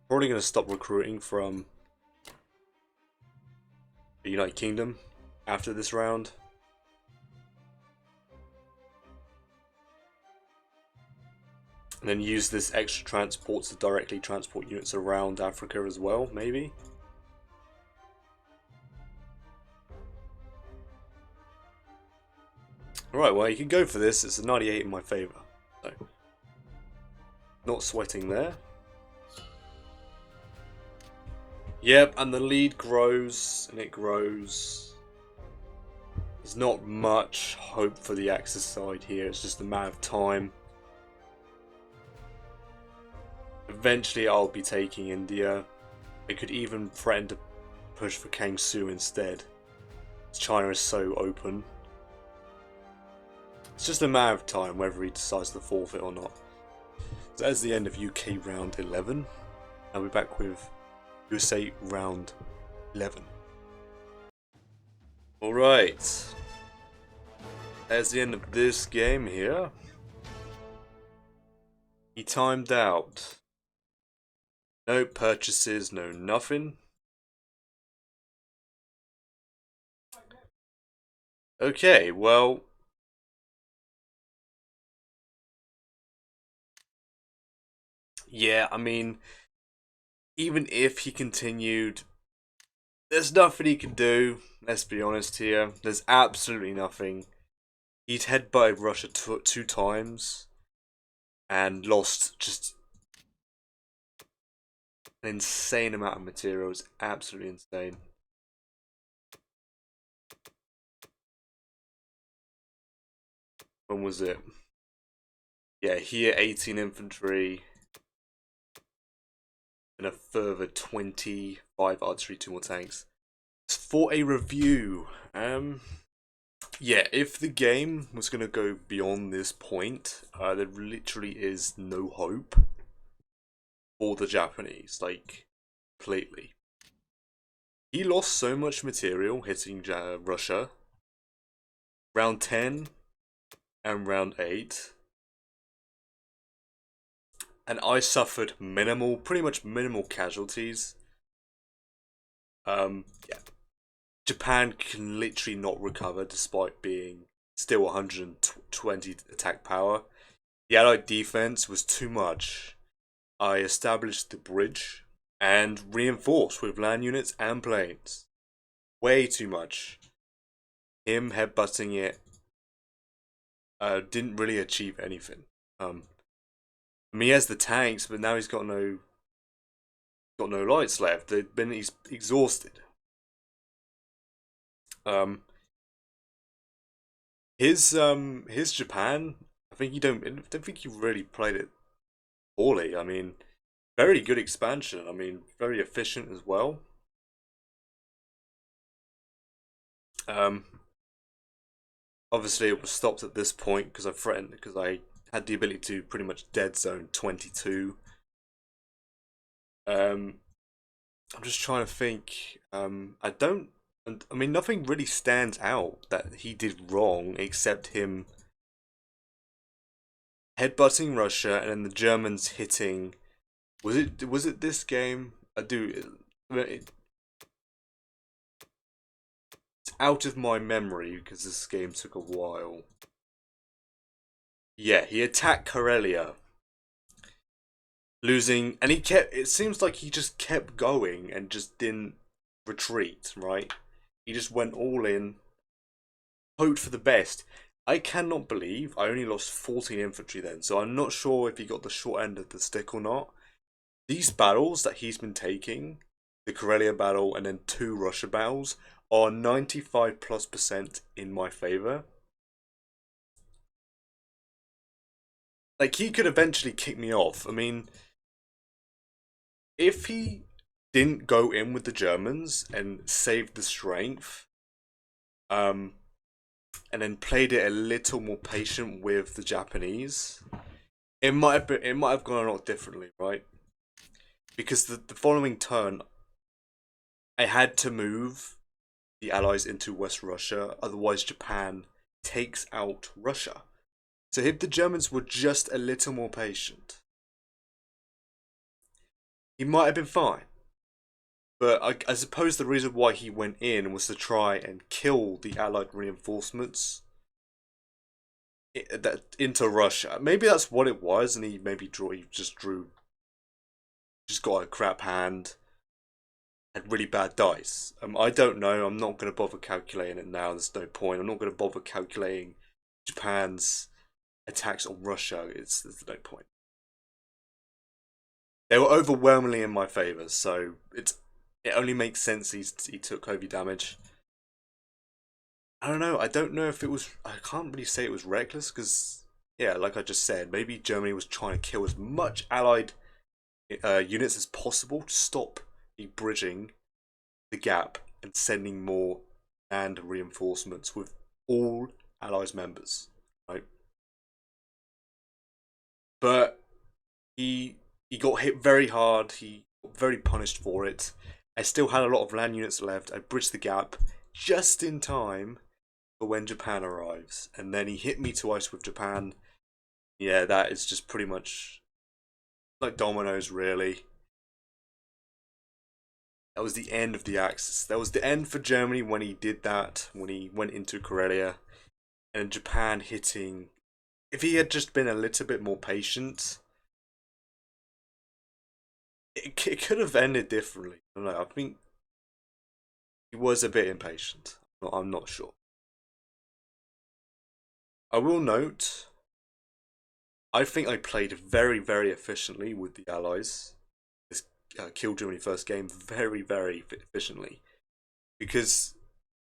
Probably going to stop recruiting from the United Kingdom after this round. And then use this extra transport to directly transport units around Africa as well, maybe? Alright, well, you can go for this. It's a 98 in my favour. So, not sweating there. Yep, and the lead grows, and it grows. There's not much hope for the Axis side here. It's just a matter of time. Eventually, I'll be taking India. I could even threaten to push for Kangsu instead. China is so open. It's just a matter of time whether he decides to forfeit or not. So that's the end of UK round 11. I'll be back with USA round 11. Alright. That's the end of this game here. He timed out. No purchases, no nothing. Okay, well... yeah, I mean... even if he continued... there's nothing he can do, let's be honest here. There's absolutely nothing. He'd headbutted Russia 2 times. And lost just... an insane amount of materials. Absolutely insane. When was it? Yeah, here 18 infantry. And a further 25 artillery, 2 more tanks. For a review, yeah, if the game was going to go beyond this point, there literally is no hope for the Japanese, like, completely. He lost so much material hitting Russia. Round 10 and round 8. And I suffered pretty much minimal casualties. Yeah. Japan can literally not recover despite being still 120 attack power. The Allied defense was too much. I established the bridge and reinforced with land units and planes. Way too much. Him headbutting it didn't really achieve anything. I mean, he has the tanks, but now he's got no lights left. They've been exhausted. His Japan, I don't think he really played it poorly. I mean, very good expansion. I mean, very efficient as well. Obviously it was stopped at this point because I had the ability to pretty much dead zone 22. I'm just trying to think. I mean, nothing really stands out that he did wrong except him headbutting Russia and then the Germans hitting. Was it this game? It's out of my memory because this game took a while. Yeah, he attacked Karelia, losing, and it seems like he just kept going and just didn't retreat, right? He just went all in, hoped for the best. I cannot believe I only lost 14 infantry then, so I'm not sure if he got the short end of the stick or not. These battles that he's been taking, the Karelia battle and then 2 Russia battles, are 95+% in my favour. Like, he could eventually kick me off. I mean, if he didn't go in with the Germans and saved the strength, and then played it a little more patient with the Japanese, it might have gone a lot differently, right? Because the following turn, I had to move the Allies into West Russia, otherwise Japan takes out Russia. So if the Germans were just a little more patient, he might have been fine. But I suppose the reason why he went in was to try and kill the Allied reinforcements into Russia. Maybe that's what it was, and he just got a crap hand, had really bad dice. I don't know. I'm not going to bother calculating it now. There's no point. I'm not going to bother calculating Japan's attacks on Russia. There's no point. They were overwhelmingly in my favour, so it only makes sense he took heavy damage. I don't know. I don't know if it was. I can't really say it was reckless because, yeah, like I just said, maybe Germany was trying to kill as much Allied units as possible to stop me bridging the gap and sending more land reinforcements with all Allies members, right? But he got hit very hard. He got very punished for it. I still had a lot of land units left. I bridged the gap just in time for when Japan arrives, and then he hit me twice with Japan. Yeah, that is just pretty much like dominoes, really. That was the end of the Axis. That was the end for Germany when he did that, when he went into Karelia. And Japan hitting. If he had just been a little bit more patient, it could have ended differently. I don't know. I think he was a bit impatient. I'm not sure. I will note, I think I played very, very efficiently with the Allies. This killed Germany first game very, very efficiently. Because,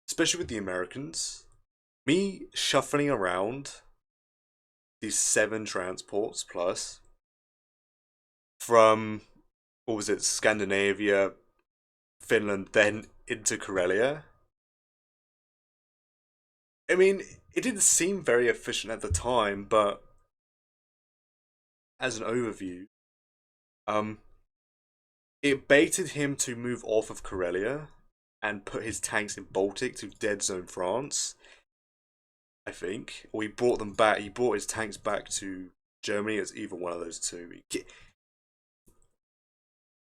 especially with the Americans, me shuffling around these 7 transports plus from, what was it, Scandinavia, Finland, then into Karelia. I mean, it didn't seem very efficient at the time, but as an overview, um, it baited him to move off of Karelia and put his tanks in Baltic to dead zone France, I think. Or he brought them back. He brought his tanks back to Germany. It's either one of those two.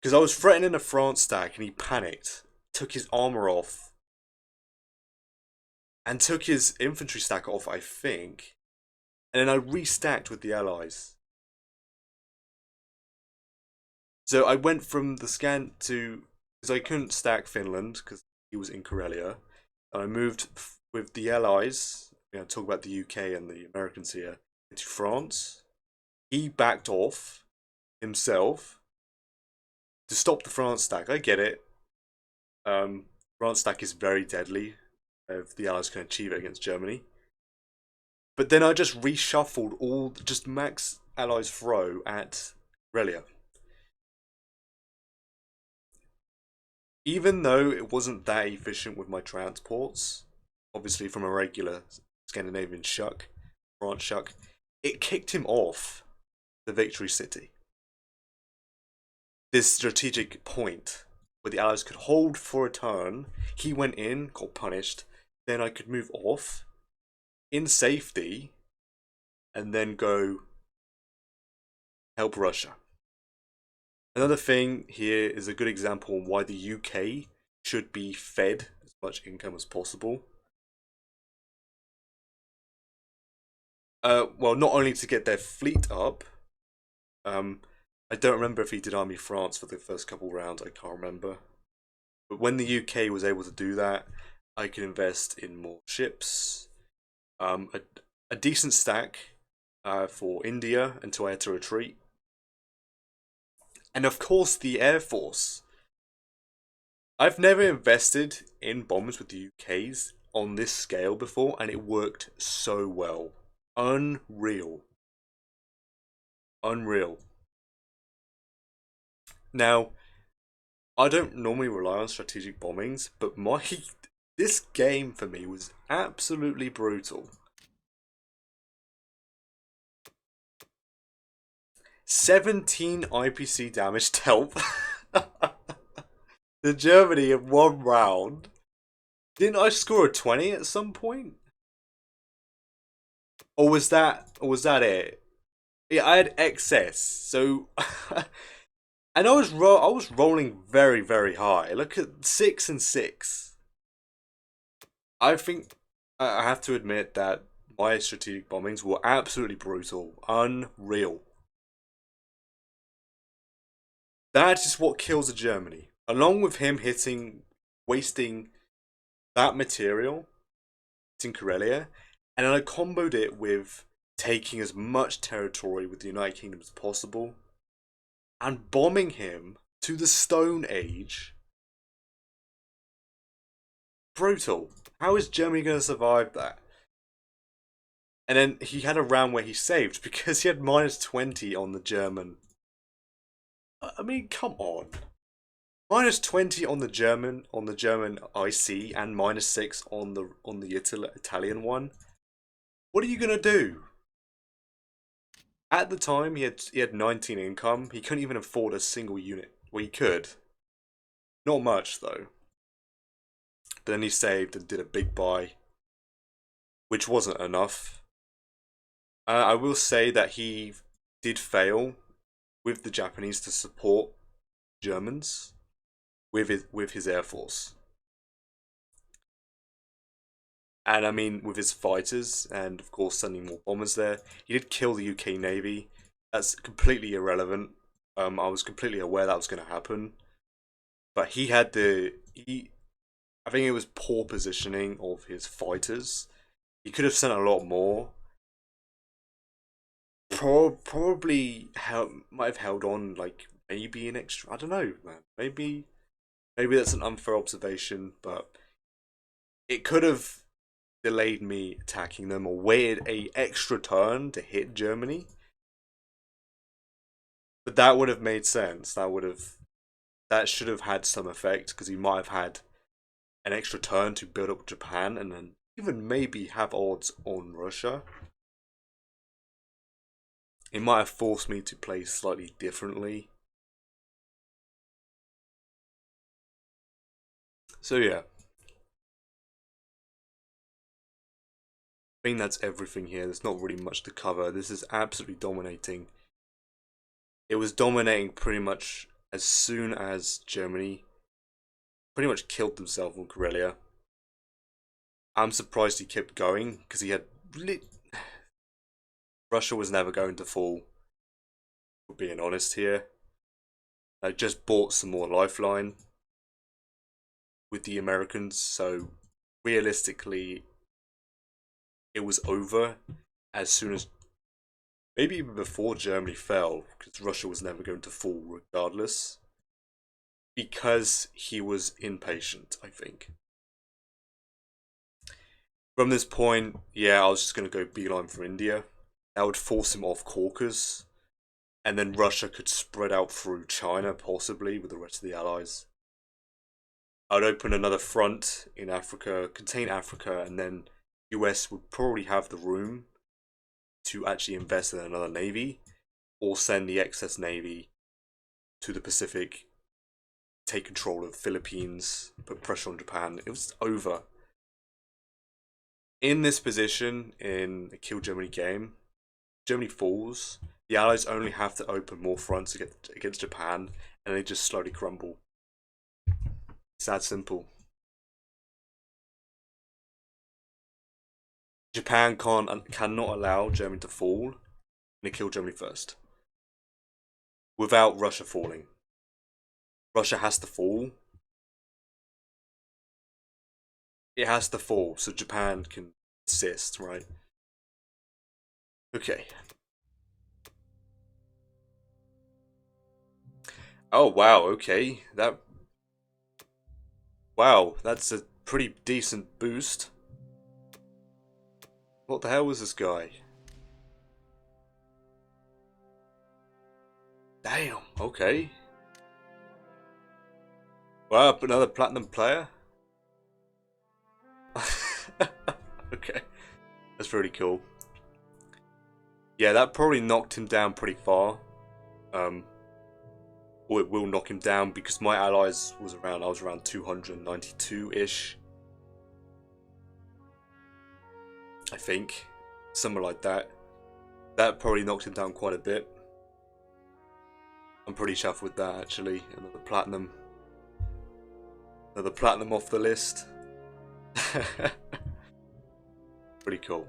Because I was threatening a France stack and he panicked, took his armor off, and took his infantry stack off, I think. And then I restacked with the Allies. So I went from the scan to, because I couldn't stack Finland because he was in Karelia, and I moved with the Allies. Talk about the UK and the Americans here into France. He backed off himself to stop the France stack. I get it. France stack is very deadly if the Allies can achieve it against Germany. But then I just reshuffled just max Allies throw at Relia. Even though it wasn't that efficient with my transports, obviously from a regular Scandinavian shuck, France shuck, it kicked him off the Victory City. This strategic point where the Allies could hold for a turn, he went in, got punished, then I could move off in safety and then go help Russia. Another thing here is a good example of why the UK should be fed as much income as possible. Well, not only to get their fleet up. I don't remember if he did Army France for the first couple rounds. I can't remember. But when the UK was able to do that, I could invest in more ships, Um, a, a decent stack for India until I had to retreat. And of course, the Air Force. I've never invested in bombs with the UK's on this scale before, and it worked so well. Unreal. Unreal. Now, I don't normally rely on strategic bombings, but this game for me was absolutely brutal. 17 IPC damage dealt to Germany in one round. Didn't I score a 20 at some point? Or was that it? Yeah, I had excess. So and I was rolling very, very high. Look at 6 and 6. I think I have to admit that my strategic bombings were absolutely brutal. Unreal. That is what kills a Germany. Along with him wasting that material, hitting Karelia, and then I comboed it with taking as much territory with the United Kingdom as possible, and bombing him to the Stone Age. Brutal. How is Germany going to survive that? And then he had a round where he saved because he had minus 20 on the German. I mean, come on. Minus 20 on the German IC and minus 6 on the Italian one. What are you gonna do? At the time, he had 19 income. He couldn't even afford a single unit. Well, he could. Not much though. But then he saved and did a big buy, which wasn't enough. I will say that he did fail with the Japanese to support Germans with his air force. And I mean, with his fighters, and of course sending more bombers there, he did kill the UK Navy. That's completely irrelevant. I was completely aware that was going to happen, but I think it was poor positioning of his fighters. He could have sent a lot more. Probably might have held on like maybe an extra. I don't know, man. Maybe that's an unfair observation, but it could have delayed me attacking them or waited a extra turn to hit Germany. But that would have made sense. That should have had some effect because he might have had an extra turn to build up Japan and then even maybe have odds on Russia. It might have forced me to play slightly differently. So yeah. I think that's everything here. There's not really much to cover. This is absolutely dominating. It was dominating pretty much as soon as Germany pretty much killed themselves on Karelia. I'm surprised he kept going because he had Russia was never going to fall. For being honest here, I just bought some more lifeline with the Americans, so realistically, it was over as soon as maybe even before Germany fell, because Russia was never going to fall regardless. Because he was impatient, I think. From this point, yeah, I was just going to go beeline for India. That would force him off Caucasus. And then Russia could spread out through China, possibly, with the rest of the allies. I'd open another front in Africa, contain Africa, and then US would probably have the room to actually invest in another navy, or send the excess navy to the Pacific, take control of the Philippines, put pressure on Japan. It was over. In this position, in a Kill Germany game, Germany falls, the Allies only have to open more fronts against Japan, and they just slowly crumble. It's that simple. Japan cannot allow Germany to fall, and they kill Germany first. Without Russia falling. Russia has to fall. It has to fall, so Japan can assist, right? Okay. Oh wow, okay. Wow, that's a pretty decent boost. What the hell was this guy? Damn, okay. Wow, another platinum player? Okay, that's pretty cool. Yeah, that probably knocked him down pretty far. Or it will knock him down because my allies I was around 292-ish. I think. Something like that. That probably knocked him down quite a bit. I'm pretty chuffed with that actually. Another platinum. Another platinum off the list. Pretty cool.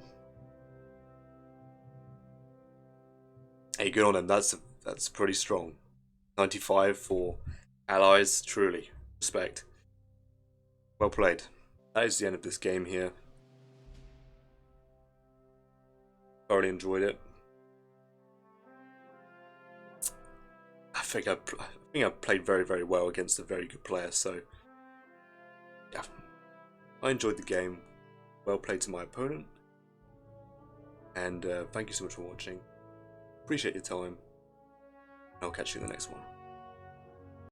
Hey, good on him. That's pretty strong. 95 for allies, truly. Respect. Well played. That is the end of this game here. Thoroughly enjoyed it. I think I played very, very well against a very good player, so yeah. I enjoyed the game. Well played to my opponent. And thank you so much for watching. Appreciate your time. I'll catch you in the next one.